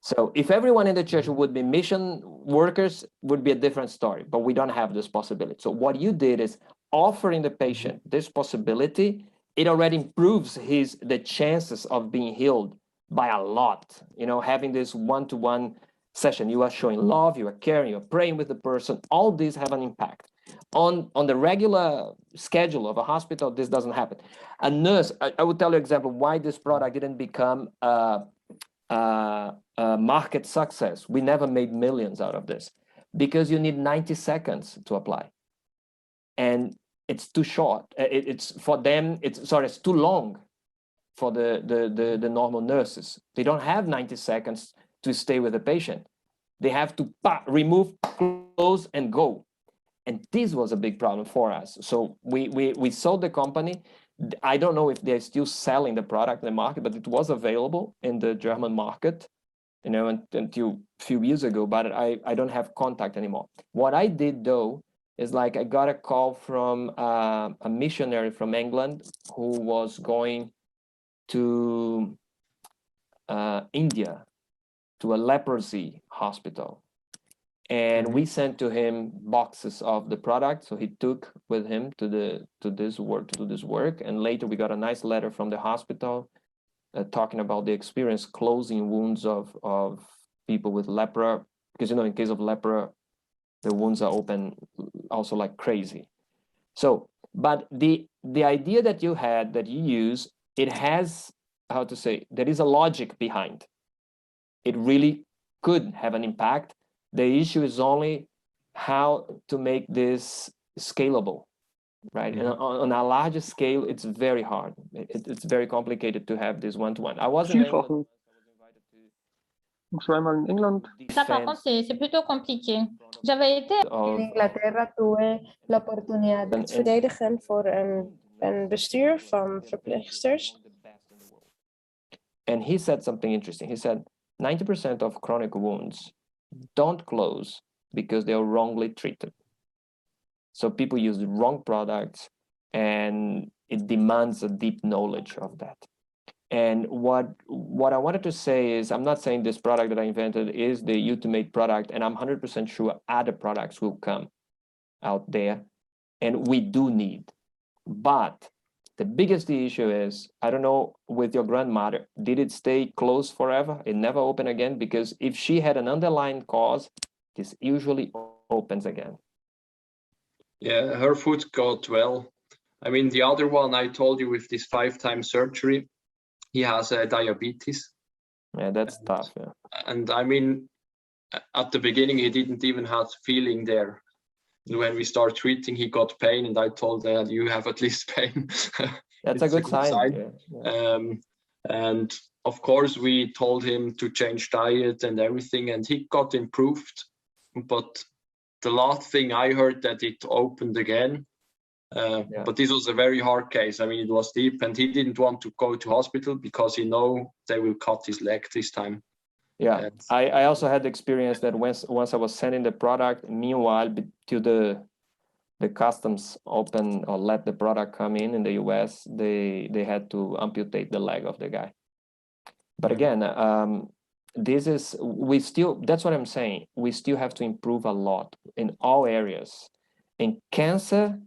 So if everyone in the church would be mission workers, would be a different story, but we don't have this possibility. So what you did is offering the patient this possibility. It already improves the chances of being healed by a lot. You know, having this one-to-one session, you are showing love, you are caring, you're praying with the person, all these have an impact. On the regular schedule of a hospital, this doesn't happen. A nurse, I would tell you example why this product didn't become a market success. We never made millions out of this because you need 90 seconds to apply. And it's too short. It's for them, it's too long for the normal nurses. They don't have 90 seconds to stay with the patient. They have to remove, close, and go. And this was a big problem for us. So we sold the company. I don't know if they're still selling the product in the market, but it was available in the German market, you know, until a few years ago, but I don't have contact anymore. What I did though, is like I got a call from a missionary from England who was going to India, to a leprosy hospital. And we sent to him boxes of the product. So he took with him to do this work. And later we got a nice letter from the hospital talking about the experience closing wounds of people with lepra. Because, you know, in case of lepra, the wounds are open also like crazy. So, but the idea that you had, that you use, it has, how to say, there is a logic behind. It really could have an impact. The issue is only how to make this scalable, right? And on a larger scale, it's very hard. It's very complicated to have this one-to-one. I was in England. Zweimal in England. Ça, par contre, c'est plutôt compliqué. J'avais été En Inglaterra tuve la oportunidad Het verdedigen voor een bestuur van verpleegsters. And he said something interesting. He said 90% of chronic wounds don't close because they are wrongly treated. So people use the wrong products, and it demands a deep knowledge of that. And what I wanted to say is, I'm not saying this product that I invented is the ultimate product, and I'm 100% sure other products will come out there, and we do need. But the biggest issue is, I don't know, with your grandmother, did it stay closed forever? It never opened again? Because if she had an underlying cause, this usually opens again. Yeah, her foot got well. I mean, the other one I told you with this 5-time surgery, he has diabetes. Yeah, that's tough. Yeah. And I mean, at the beginning, he didn't even have feeling there. When we start treating, he got pain, and I told that you have at least pain. That's a good sign. Yeah. Yeah. And of course, we told him to change diet and everything, and he got improved. But the last thing I heard that it opened again. But this was a very hard case. I mean, it was deep, and he didn't want to go to hospital because he know they will cut his leg this time. Yeah, I also had the experience that once I was sending the product, meanwhile, till the customs open or let the product come in the US, they had to amputate the leg of the guy. But again, that's what I'm saying. We still have to improve a lot in all areas. In cancer,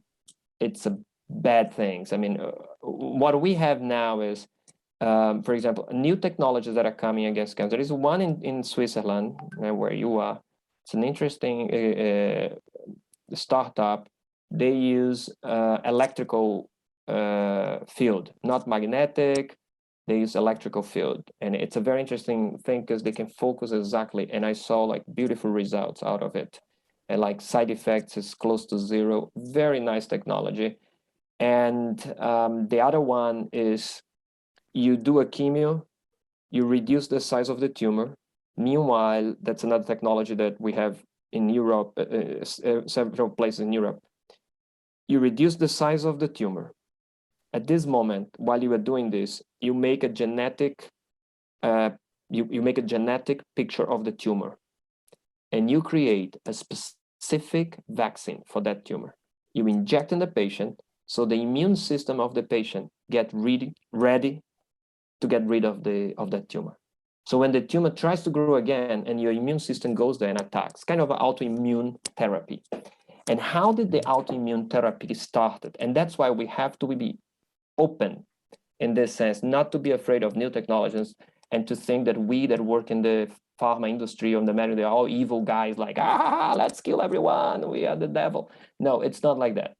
it's a bad things. I mean, what we have now is, for example, new technologies that are coming against cancer. There is one in Switzerland, where you are. It's an interesting startup. They use electrical field, not magnetic. They use electrical field. And it's a very interesting thing because they can focus exactly. And I saw like beautiful results out of it. And like side effects is close to zero. Very nice technology. And the other one is, you do a chemo, you reduce the size of the tumor. Meanwhile, that's another technology that we have in Europe, several places in Europe. You reduce the size of the tumor. At this moment, while you are doing this, you make a genetic, you make a genetic picture of the tumor, and you create a specific vaccine for that tumor. You inject in the patient, so the immune system of the patient get ready to get rid of that tumor. So when the tumor tries to grow again and your immune system goes there and attacks, kind of an autoimmune therapy. And how did the autoimmune therapy started? And that's why we have to be open in this sense, not to be afraid of new technologies, and to think that we that work in the pharma industry or the medical, they're all evil guys like, let's kill everyone, we are the devil. No, it's not like that.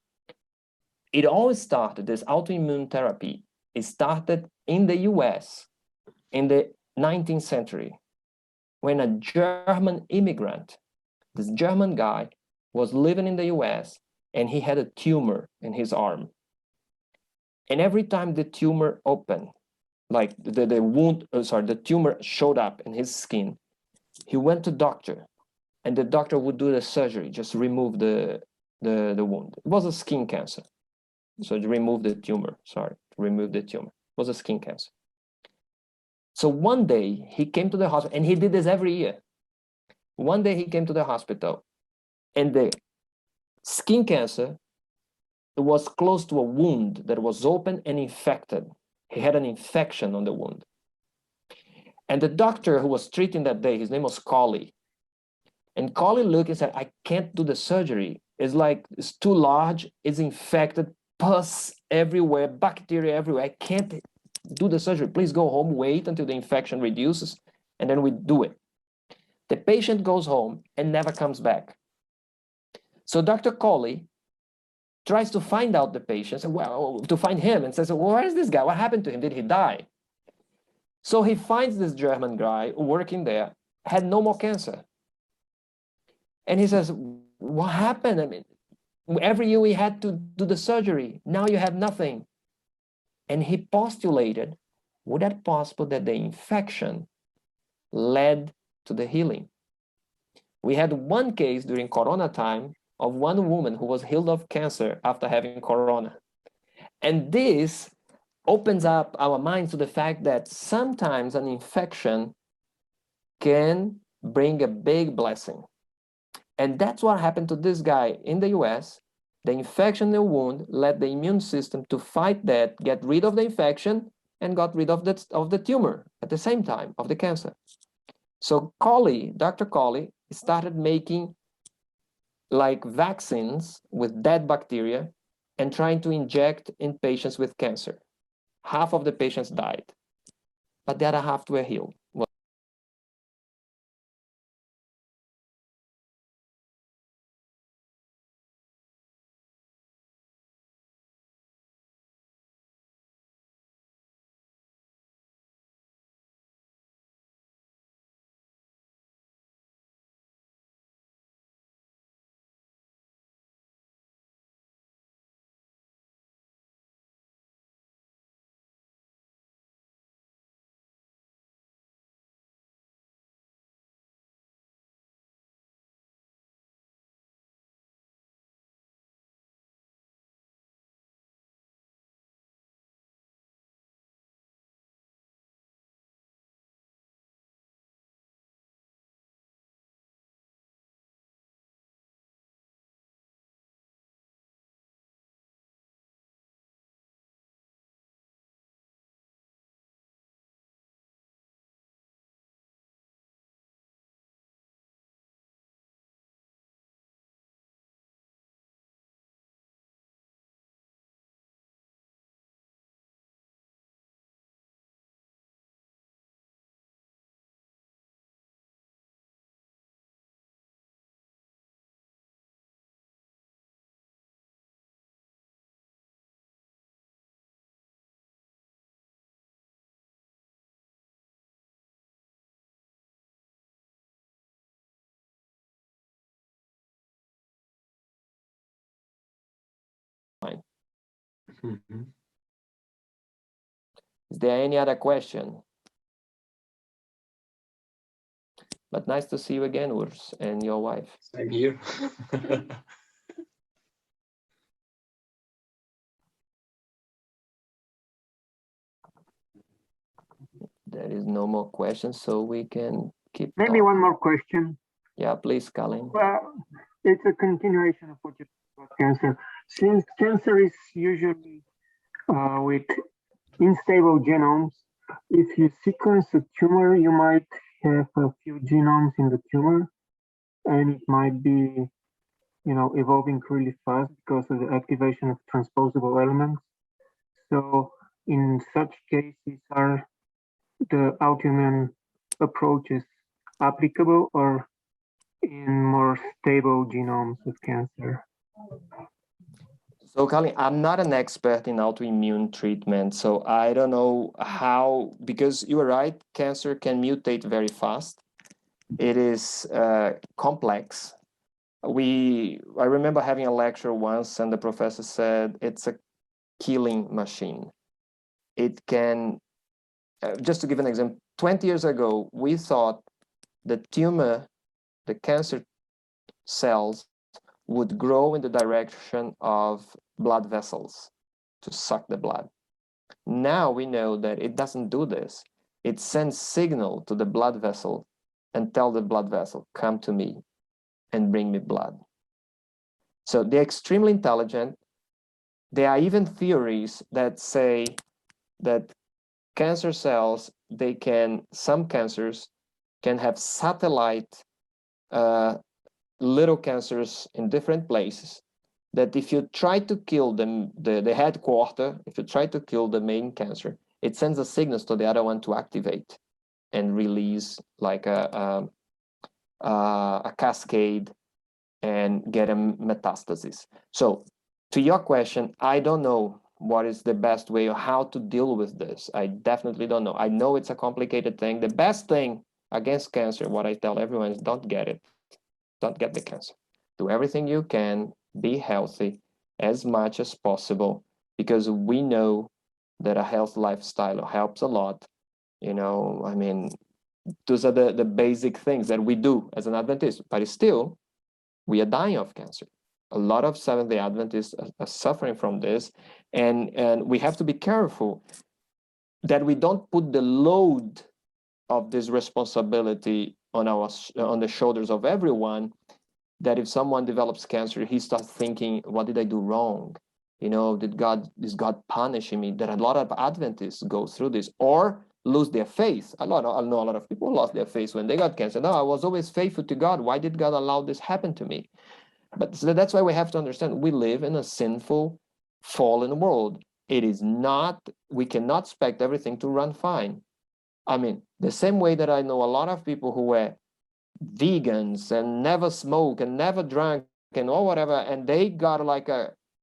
It always started, this autoimmune therapy, it started in the US in the 19th century when a German immigrant, this German guy, was living in the US and he had a tumor in his arm. And every time the tumor opened, like the tumor showed up in his skin, he went to doctor and the doctor would do the surgery, just remove the wound. It was a skin cancer. So to remove the tumor, It was a skin cancer. So one day he came to the hospital, and he did this every year. One day he came to the hospital and the skin cancer was close to a wound that was open and infected. He had an infection on the wound. And the doctor who was treating that day, his name was Colley. And Colley looked and said, I can't do the surgery. It's too large, it's infected, pus everywhere, bacteria everywhere. I can't do the surgery. Please go home, wait until the infection reduces, and then we do it. The patient goes home and never comes back. So Dr. Colley tries to find out the patient, to find him, and says, well, where is this guy? What happened to him? Did he die? So he finds this German guy working there, had no more cancer. And he says, what happened? I mean, every year we had to do the surgery. Now you have nothing. And he postulated, would that possible that the infection led to the healing? We had one case during Corona time of one woman who was healed of cancer after having Corona. And this opens up our minds to the fact that sometimes an infection can bring a big blessing. And that's what happened to this guy in the US. The infection in the wound led the immune system to fight that, get rid of the infection, and got rid of the tumor at the same time, of the cancer. So Colley, Dr. Colley, started making like vaccines with dead bacteria and trying to inject in patients with cancer. Half of the patients died, but the other half were healed. Mm-hmm. Is there any other question? But nice to see you again, Urs, and your wife. Same here. There is no more questions, so we can keep Maybe talking. one more question. Yeah, please, Colin. Well, it's a continuation of what you said about cancer. Since cancer is usually with unstable genomes, if you sequence a tumor, you might have a few genomes in the tumor, and it might be, evolving really fast because of the activation of transposable elements. So in such cases, are the autoimmune approaches applicable or in more stable genomes of cancer? So, Colin, I'm not an expert in autoimmune treatment, so I don't know how, because you are right, cancer can mutate very fast. It is complex. I remember having a lecture once, and the professor said it's a killing machine. It can, just to give an example, 20 years ago, we thought the tumor, the cancer cells, would grow in the direction of blood vessels to suck the blood. Now we know that it doesn't do this. It sends signal to the blood vessel and tell the blood vessel, come to me and bring me blood. So they're extremely intelligent. There are even theories that say that cancer cells, some cancers can have satellite little cancers in different places, that if you try to kill them, the headquarter, if you try to kill the main cancer, it sends a signal to the other one to activate and release like a cascade and get a metastasis. So to your question, I don't know what is the best way or how to deal with this. I definitely don't know. I know it's a complicated thing. The best thing against cancer, what I tell everyone is don't get it. Don't get the cancer. Do everything you can, be healthy as much as possible, because we know that a healthy lifestyle helps a lot. You know, I mean, those are the basic things that we do as an Adventist, but still, we are dying of cancer. A lot of Seventh-day Adventists are suffering from this, and we have to be careful that we don't put the load of this responsibility on the shoulders of everyone, that if someone develops cancer, he starts thinking, what did I do wrong? You know, is God punishing me? That a lot of Adventists go through this or lose their faith. I know a lot of people lost their faith when they got cancer. No, I was always faithful to God. Why did God allow this happen to me? But so that's why we have to understand we live in a sinful, fallen world. It is not, we cannot expect everything to run fine. I mean, the same way that I know a lot of people who were vegans and never smoke and never drank and or whatever, and they got like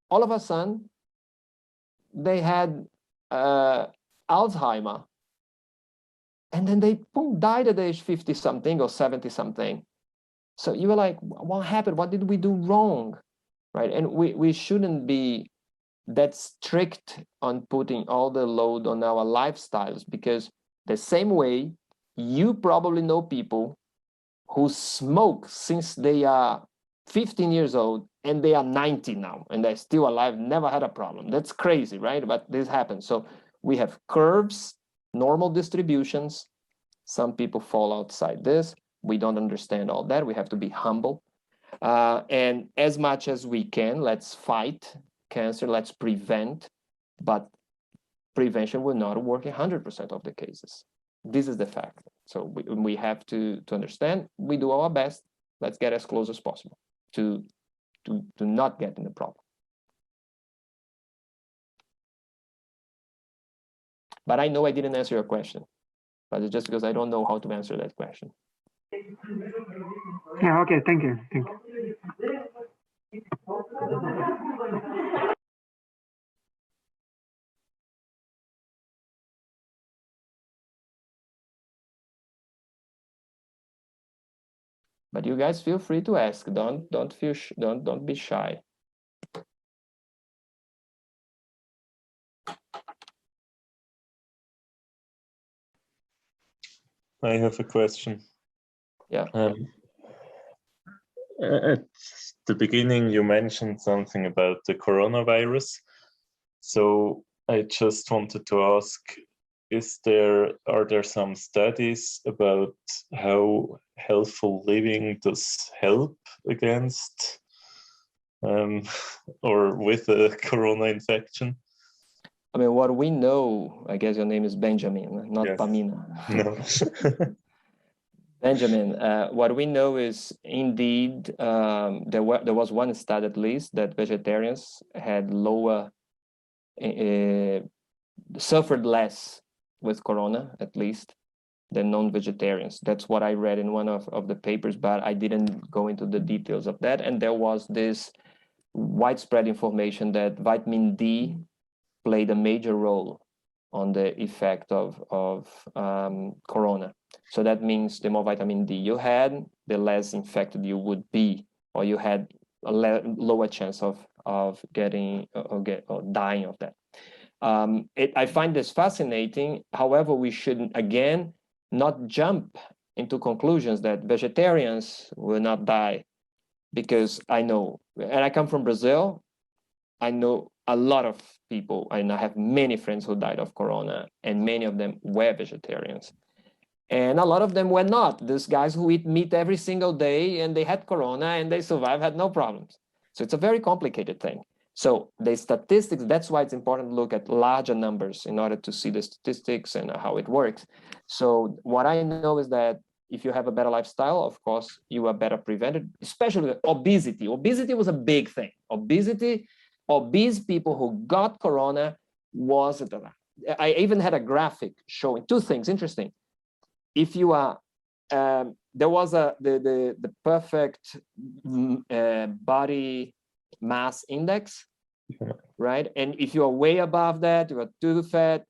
all of a sudden they had Alzheimer, and then they boom, died at age 50 something or 70 something. So you were like, what happened? What did we do wrong? Right? And we shouldn't be that strict on putting all the load on our lifestyles, because the same way you probably know people who smoke since they are 15 years old and they are 90 now and they're still alive, never had a problem. That's crazy, right? But this happens. So we have curves, normal distributions. Some people fall outside this. We don't understand all that. We have to be humble. And as much as we can, let's fight cancer, let's prevent, but prevention will not work in 100% of the cases. This is the fact. So we have to understand, we do our best, let's get as close as possible to not get in the problem. But I know I didn't answer your question, but it's just because I don't know how to answer that question. Yeah, okay, thank you. Thank you. But you guys feel free to ask. Don't be shy. I have a question. Yeah. At the beginning, you mentioned something about the coronavirus. So I just wanted to ask, are there some studies about how healthful living does help against or with a corona infection? I mean, what we know, I guess your name is Benjamin, not Yes. Pamina. No. Benjamin, what we know is indeed there was one study at least that vegetarians had suffered less with corona, at least. than non-vegetarians. That's what I read in one of the papers, but I didn't go into the details of that. And there was this widespread information that vitamin D played a major role on the effect of corona. So that means the more vitamin D you had, the less infected you would be, or you had a lower chance of getting or dying of that. I find this fascinating. However, we shouldn't, again, not jump into conclusions that vegetarians will not die, because I know, and I come from Brazil, I know a lot of people, and I have many friends who died of corona, and many of them were vegetarians. And a lot of them were not. These guys who eat meat every single day and they had corona and they survived, had no problems. So it's a very complicated thing. So the statistics, that's why it's important to look at larger numbers in order to see the statistics and how it works. So what I know is that if you have a better lifestyle, of course, you are better prevented, especially obesity. Obesity was a big thing. Obese people who got corona was, I even had a graphic showing two things interesting. If you are, there was the perfect body mass index, right? And if you are way above that, you are too fat,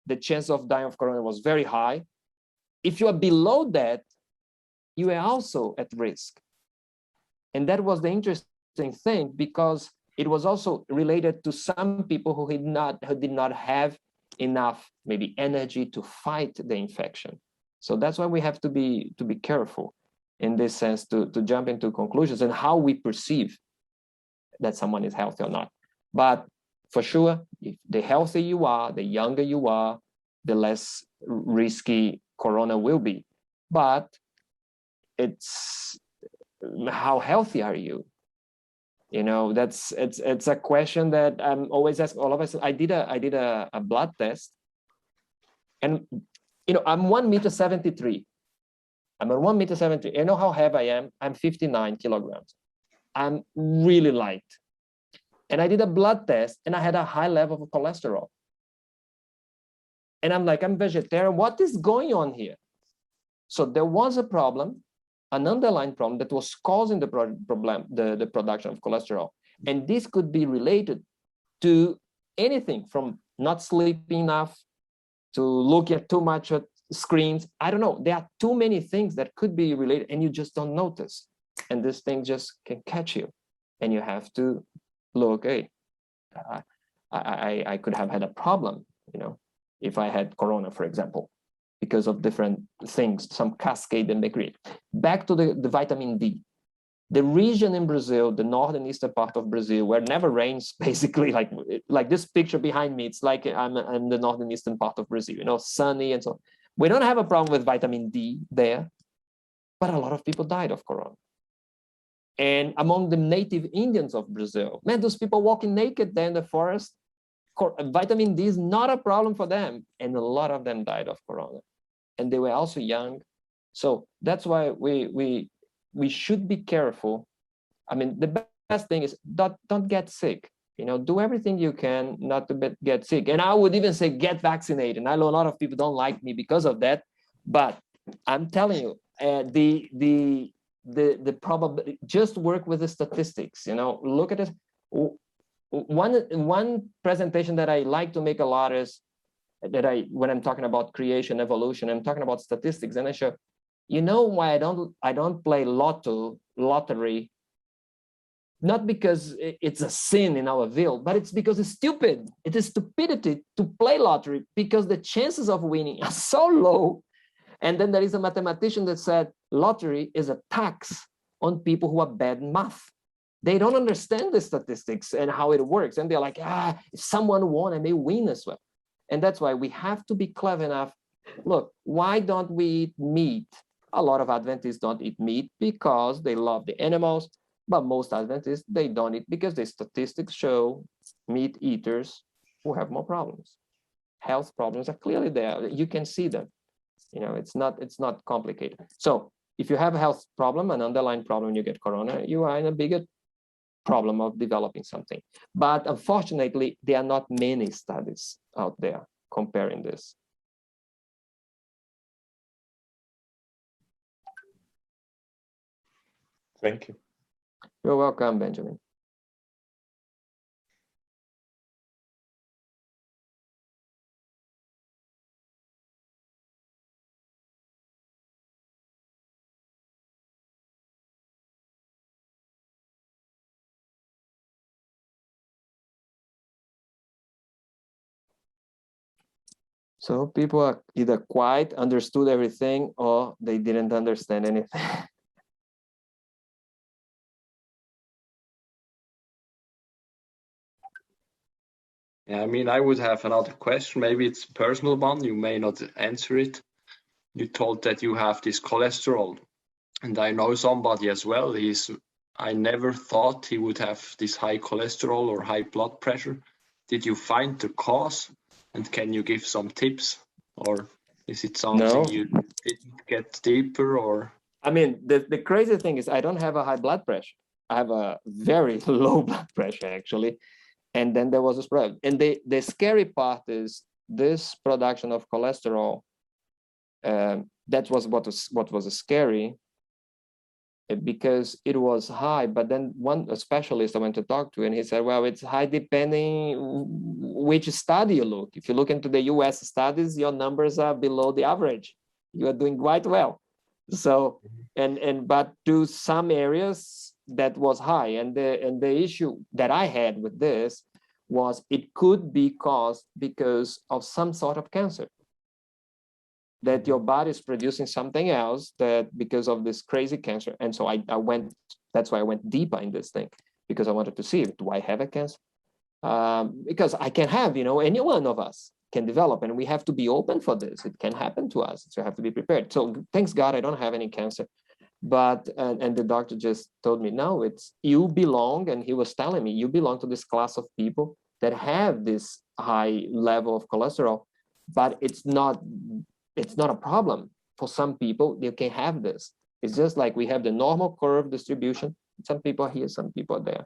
the chance of dying of corona was very high. If you are below that, you are also at risk. And that was the interesting thing, because it was also related to some people who did not have enough maybe energy to fight the infection. So that's why we have to be careful in this sense, to jump into conclusions and how we perceive that someone is healthy or not. But for sure, if the healthier you are, the younger you are, the less risky corona will be. But it's how healthy are you? You know, it's a question that I'm always asking all of us. I did a blood test, and you know, I'm 1.73 meters. I'm at 1.73 meters. You know how heavy I am? I'm 59 kilograms. I'm really light. And I did a blood test and I had a high level of cholesterol. And I'm like, I'm vegetarian. What is going on here? So there was a problem, an underlying problem that was causing the production of cholesterol. And this could be related to anything from not sleeping enough to looking at too much at screens. I don't know. There are too many things that could be related and you just don't notice. And this thing just can catch you. And you have to look, hey, I could have had a problem, you know, if I had corona, for example, because of different things, some cascade that they create. Back to the vitamin D. The region in Brazil, the northern eastern part of Brazil, where it never rains, basically, like this picture behind me, it's like I'm in the northern eastern part of Brazil, you know, sunny and so on. We don't have a problem with vitamin D there, but a lot of people died of corona. And among the native Indians of Brazil, man, those people walking naked there in the forest, vitamin D is not a problem for them. And a lot of them died of corona. And they were also young. So that's why we should be careful. I mean, the best thing is don't get sick. You know, do everything you can not to get sick. And I would even say get vaccinated. And I know a lot of people don't like me because of that, but I'm telling you, the probability, just work with the statistics. You know, look at it. One presentation that I like to make a lot is that when I'm talking about creation, evolution, I'm talking about statistics, and I show, you know why I don't play lottery, not because it's a sin in our view, but it's because it's stupid. It is stupidity to play lottery because the chances of winning are so low. And then there is a mathematician that said lottery is a tax on people who are bad in math. They don't understand the statistics and how it works. And they're like, if someone won, I may win as well. And that's why we have to be clever enough. Look, why don't we eat meat? A lot of Adventists don't eat meat because they love the animals, but most Adventists, they don't eat because the statistics show meat eaters who have more problems. Health problems are clearly there. You can see them. You know, it's not complicated. So if you have a health problem, an underlying problem, you get corona, you are in a bigger problem of developing something. But unfortunately, there are not many studies out there comparing this. Thank you. You're welcome, Benjamin. So people are either quite understood everything or they didn't understand anything. Yeah, I mean, I would have another question. Maybe it's a personal one. You may not answer it. You told that you have this cholesterol, and I know somebody as well. I never thought he would have this high cholesterol or high blood pressure. Did you find the cause? And can you give some tips? Or is it something you didn't get deeper? Or I mean, the crazy thing is I don't have a high blood pressure. I have a very low blood pressure, actually. And then there was a spread. And the scary part is this production of cholesterol. That was what was scary, because it was high. But then a specialist I went to talk to, and he said, well, it's high depending which study you look. If you look into the US studies, your numbers are below the average. You are doing quite well. So, but to some areas that was high. And the issue that I had with this was it could be caused because of some sort of cancer. That your body is producing something else that because of this crazy cancer. And so that's why I went deeper in this thing, because I wanted to see, do I have a cancer? Because I can have, any one of us can develop, and we have to be open for this. It can happen to us, so you have to be prepared. So thanks God, I don't have any cancer. But, and the doctor just told me, no, you belong, and he was telling me, you belong to this class of people that have this high level of cholesterol, but it's not a problem. For some people, they can have this. It's just like we have the normal curve distribution. Some people are here, some people are there.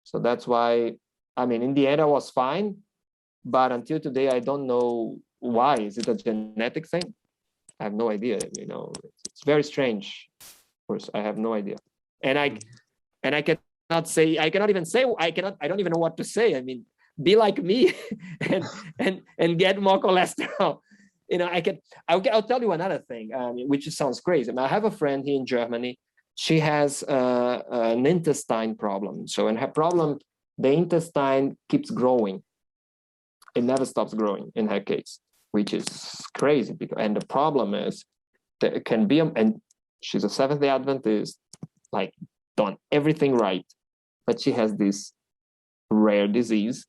So that's why, I mean, in the end, I was fine, but until today, I don't know why. Is it a genetic thing? I have no idea. It's very strange. Of course, I have no idea. And I cannot say, I don't even know what to say. I mean, be like me and get more cholesterol. I'll tell you another thing, which sounds crazy. I have a friend here in Germany. She has an intestine problem. So in her problem, the intestine keeps growing. It never stops growing in her case, which is crazy. And the problem is that it can be, and she's a Seventh-day Adventist, like done everything right, but she has this rare disease.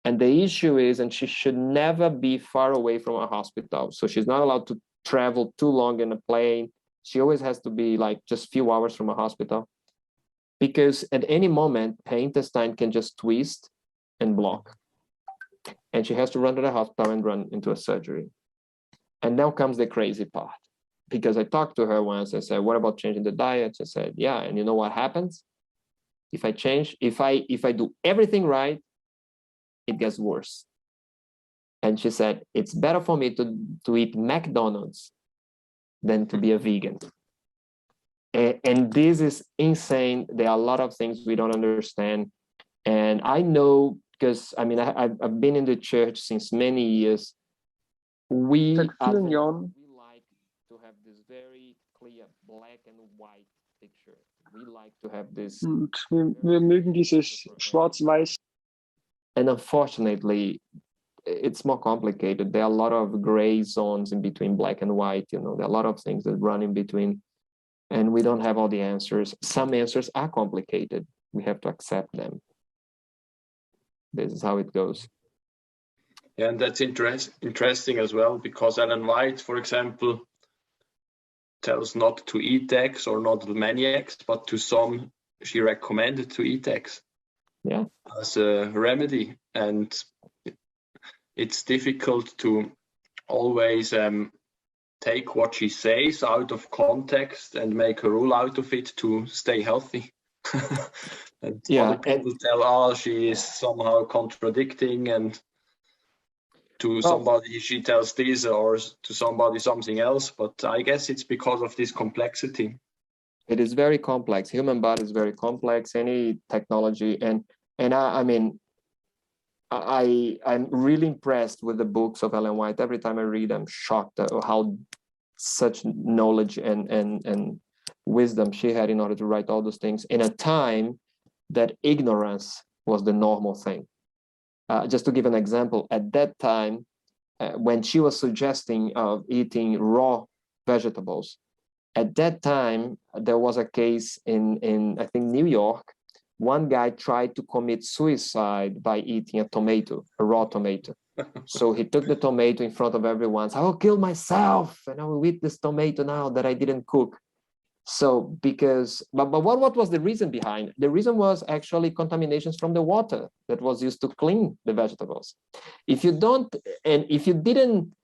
And the issue is, and she should never be far away from a hospital. So she's not allowed to travel too long in a plane. She always has to be like just a few hours from a hospital, because at any moment, her intestine can just twist and block. And she has to run to the hospital and run into a surgery. And now comes the crazy part, because I talked to her once. I said, what about changing the diet? She said, yeah. And you know what happens? If I change, if I do everything right, it gets worse. And she said, it's better for me to eat McDonald's than to be a vegan. And this is insane. There are a lot of things we don't understand. And I know, because I mean, I've been in the church since many years. We like to have this very clear black and white picture. We like to have this. Wir mögen dieses Schwarz-Weiß. And unfortunately, it's more complicated. There are a lot of gray zones in between black and white. There are a lot of things that run in between, and we don't have all the answers. Some answers are complicated. We have to accept them. This is how it goes. Yeah, and that's interesting as well, because Ellen White, for example, tells not to eat eggs or not many eggs, but to some, she recommended to eat eggs. Yeah. As a remedy. And it's difficult to always take what she says out of context and make a rule out of it to stay healthy. And other people tell, she is somehow contradicting, and to somebody she tells this, or to somebody something else. But I guess it's because of this complexity. It is very complex. Human body is very complex. Any technology, and I mean, I'm really impressed with the books of Ellen White. Every time I read, I'm shocked at how such knowledge and wisdom she had in order to write all those things in a time that ignorance was the normal thing. Just to give an example, at that time, when she was suggesting of eating raw vegetables, at that time, there was a case in I think, New York. One guy tried to commit suicide by eating a raw tomato. So he took the tomato in front of everyone. I will kill myself and I will eat this tomato now that I didn't cook. So but what was the reason behind? The reason was actually contaminations from the water that was used to clean the vegetables. If you didn't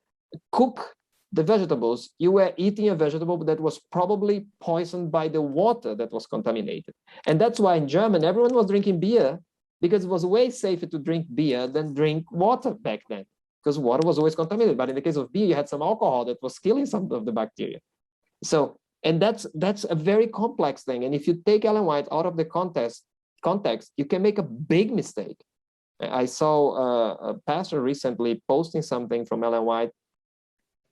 cook the vegetables, you were eating a vegetable that was probably poisoned by the water that was contaminated. And that's why in Germany, everyone was drinking beer, because it was way safer to drink beer than drink water back then, because water was always contaminated. But in the case of beer, you had some alcohol that was killing some of the bacteria. So, and that's a very complex thing. And if you take Ellen White out of the context, you can make a big mistake. I saw a pastor recently posting something from Ellen White,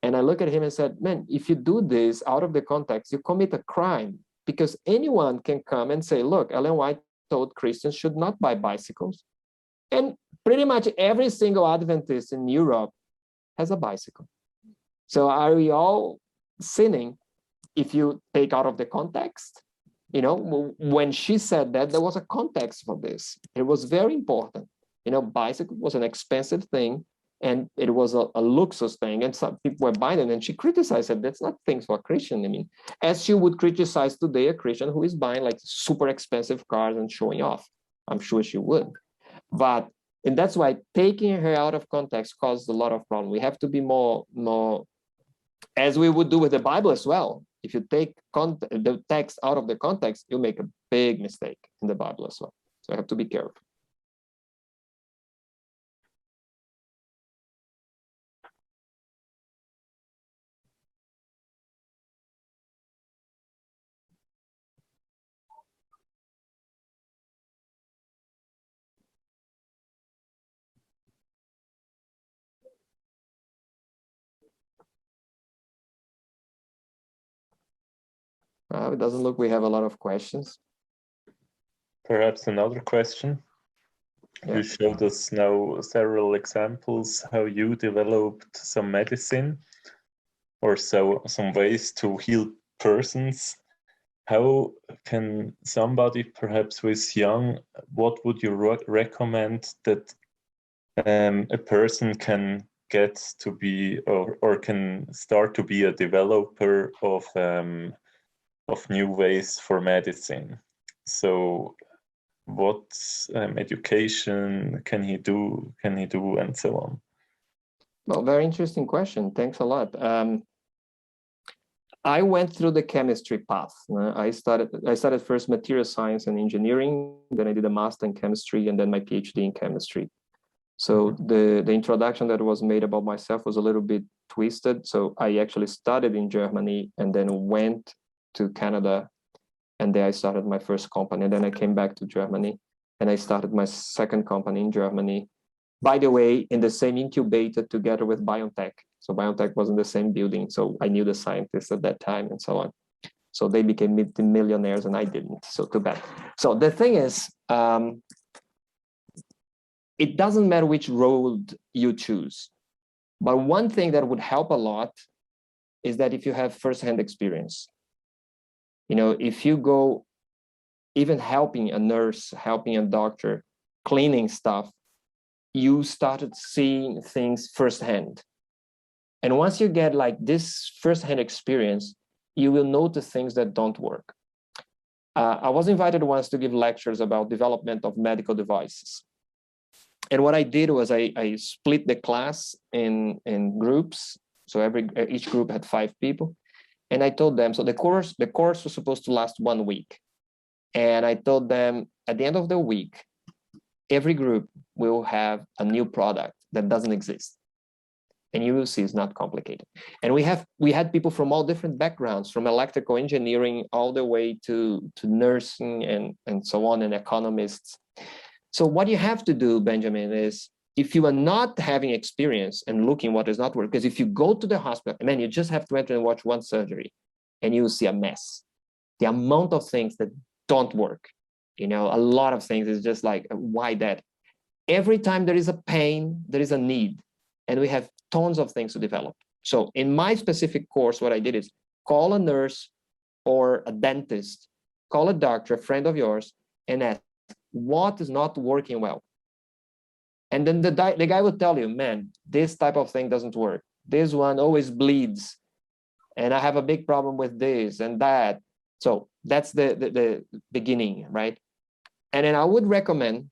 and I look at him and said, man, if you do this out of the context, you commit a crime, because anyone can come and say, look, Ellen White told Christians should not buy bicycles. And pretty much every single Adventist in Europe has a bicycle. So are we all sinning if you take out of the context? You know, when she said that, there was a context for this. It was very important. You know, bicycle was an expensive thing, and it was a luxury thing, and some people were buying it, and she criticized it. That's not things for a Christian. I mean, as she would criticize today a Christian who is buying like super expensive cars and showing off. I'm sure she would. And that's why taking her out of context caused a lot of problems. We have to be more, as we would do with the Bible as well. If you take the text out of the context, you make a big mistake in the Bible as well. So I have to be careful. It doesn't look we have a lot of questions. Perhaps another question. Yeah. You showed us now several examples how you developed some medicine or some ways to heal persons. How can somebody perhaps who is young, what would you recommend that a person can get to be or can start to be a developer of new ways for medicine? So what education can he do and so on? Well, very interesting question. Thanks a lot. I went through the chemistry path. I started first material science and engineering, then I did a master in chemistry, and then my PhD in chemistry. So the introduction that was made about myself was a little bit twisted. So I actually studied in Germany and then went to Canada, and there I started my first company. And then I came back to Germany and I started my second company in Germany. By the way, in the same incubator together with BioNTech. So BioNTech was in the same building. So I knew the scientists at that time and so on. So they became millionaires and I didn't. So too bad. So the thing is, it doesn't matter which road you choose. But one thing that would help a lot is that if you have firsthand experience, you know, if you go even helping a nurse, helping a doctor, cleaning stuff, you started seeing things firsthand. And once you get like this firsthand experience, you will notice things that don't work. I was invited once to give lectures about development of medical devices. And what I did was I split the class in groups. So each group had 5 people. And I told them, so the course was supposed to last 1 week. And I told them at the end of the week, every group will have a new product that doesn't exist. and you will see it's not complicated. And we had people from all different backgrounds, from electrical engineering all the way to nursing and so on, and economists. So what you have to do, Benjamin, is if you are not having experience and looking what is not working, because if you go to the hospital, man, you just have to enter and watch one surgery and you will see a mess. The amount of things that don't work, you know, a lot of things is just like, why that? Every time there is a pain, there is a need, and we have tons of things to develop. So in my specific course, what I did is call a nurse or a dentist, call a doctor, a friend of yours, and ask, what is not working well? And then the guy will tell you, man, this type of thing doesn't work. This one always bleeds, and I have a big problem with this and that. So that's the beginning, right? And then I would recommend,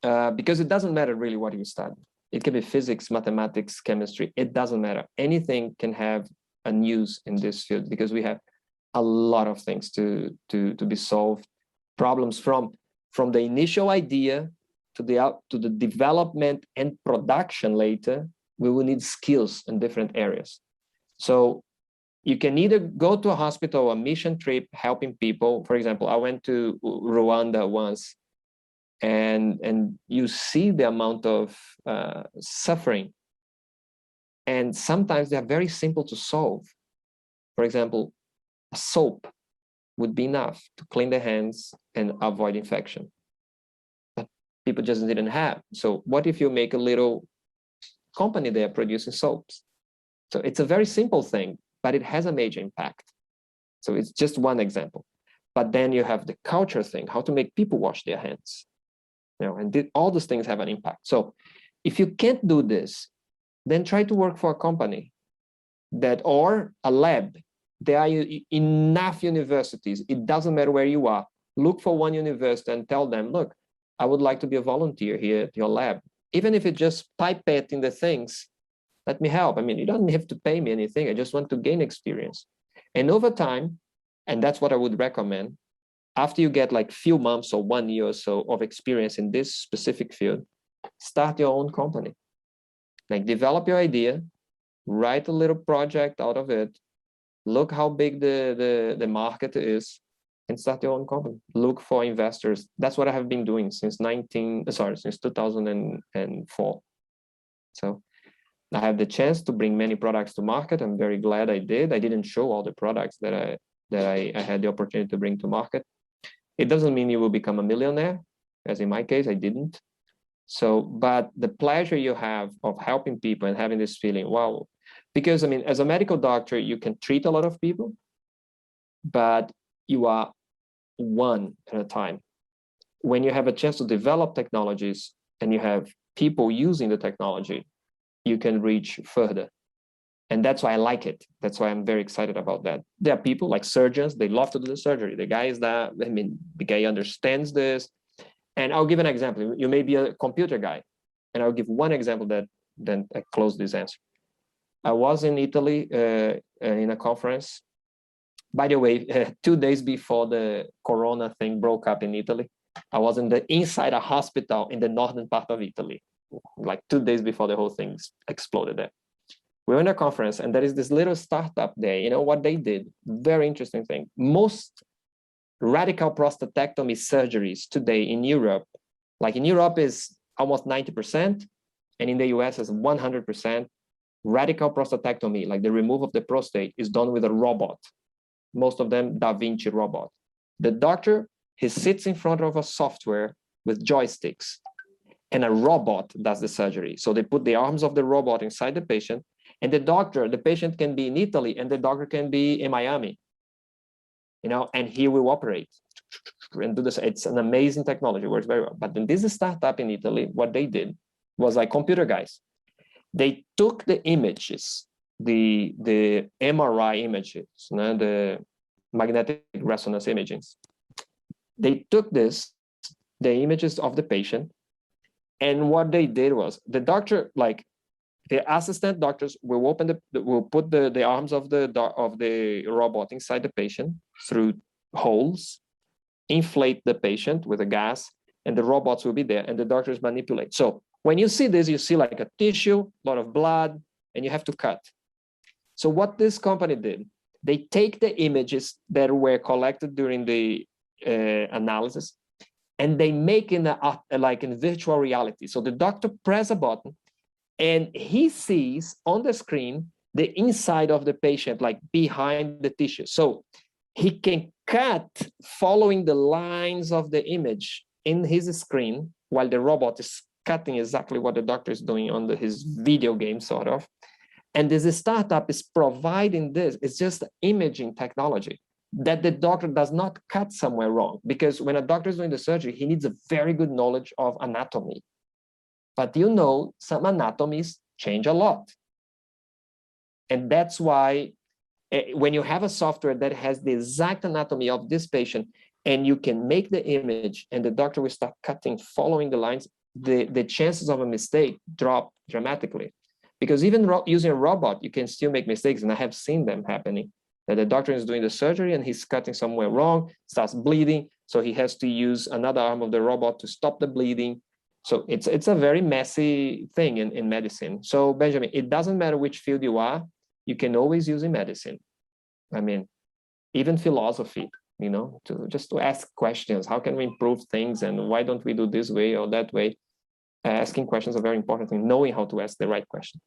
because it doesn't matter really what you study. It can be physics, mathematics, chemistry. It doesn't matter. Anything can have a use in this field because we have a lot of things to be solved. Problems from the initial idea to the development and production later. We will need skills in different areas. So you can either go to a hospital, a mission trip, helping people. For example, I went to Rwanda once, and you see the amount of suffering. And sometimes they are very simple to solve. For example, a soap would be enough to clean the hands and avoid infection. But people just didn't have. So what if you make a little company there producing soaps? So it's a very simple thing, but it has a major impact. So it's just one example. But then you have the culture thing, how to make people wash their hands. You know, and all those things have an impact. So if you can't do this, then try to work for a company or a lab. There are enough universities. It doesn't matter where you are. Look for one university and tell them, look, I would like to be a volunteer here at your lab. Even if it's just pipetting the things, let me help. I mean, you don't have to pay me anything. I just want to gain experience. And over time, and that's what I would recommend, after you get like few months or 1 year or so of experience in this specific field, start your own company. Like develop your idea, write a little project out of it, look how big the market is, and start your own company. Look for investors. That's what I have been doing since 2004. So I have the chance to bring many products to market. I'm very glad I did. I didn't show all the products that I had the opportunity to bring to market. It doesn't mean you will become a millionaire, as in my case, I didn't. So, but the pleasure you have of helping people and having this feeling, wow, because I mean, as a medical doctor, you can treat a lot of people, but you are one at a time. When you have a chance to develop technologies and you have people using the technology, you can reach further. And that's why I like it. That's why I'm very excited about that. There are people like surgeons, they love to do the surgery. The guy is that, I mean, the guy understands this. And I'll give an example. You may be a computer guy. And I'll give one example that then I close this answer. I was in Italy in a conference. By the way, 2 days before the Corona thing broke up in Italy, I was inside a hospital in the northern part of Italy, like 2 days before the whole thing exploded there. We were in a conference and there is this little startup there. You know what they did? Very interesting thing. Most radical prostatectomy surgeries today in Europe, like in Europe is almost 90%, and in the US is 100%. Radical prostatectomy, like the removal of the prostate, is done with a robot. Most of them Da Vinci robot. The doctor, he sits in front of a software with joysticks, and a robot does the surgery. So they put the arms of the robot inside the patient, and the patient can be in Italy and the doctor can be in Miami, you know, and he will operate and do this. It's an amazing technology, works very well. But then this startup in Italy, what they did was like computer guys. They took the images, the MRI images, the magnetic resonance imagings. They took the images of the patient, and what they did was the doctor, like the assistant doctors, will put the arms of the robot inside the patient through holes, inflate the patient with a gas, and the robots will be there, and the doctors manipulate. So When you see this, you see like a tissue, a lot of blood, and you have to cut. So what this company did, they take the images that were collected during the analysis, and they make in like in virtual reality. So the doctor press a button, and he sees on the screen the inside of the patient, like behind the tissue. So he can cut following the lines of the image in his screen while the robot is cutting exactly what the doctor is doing on his video game, sort of. And this startup is providing this. It's just imaging technology that the doctor does not cut somewhere wrong. Because when a doctor is doing the surgery, he needs a very good knowledge of anatomy. But you know, some anatomies change a lot. And that's why when you have a software that has the exact anatomy of this patient, and you can make the image and the doctor will start cutting following the lines, the chances of a mistake drop dramatically. Because even using a robot, you can still make mistakes. And I have seen them happening, that the doctor is doing the surgery and he's cutting somewhere wrong, starts bleeding. So he has to use another arm of the robot to stop the bleeding. So it's a very messy thing in medicine. So Benjamin, it doesn't matter which field you are, you can always use in medicine. I mean, even philosophy, you know, to ask questions. How can we improve things? And why don't we do this way or that way? Asking questions are very important thing, knowing how to ask the right question.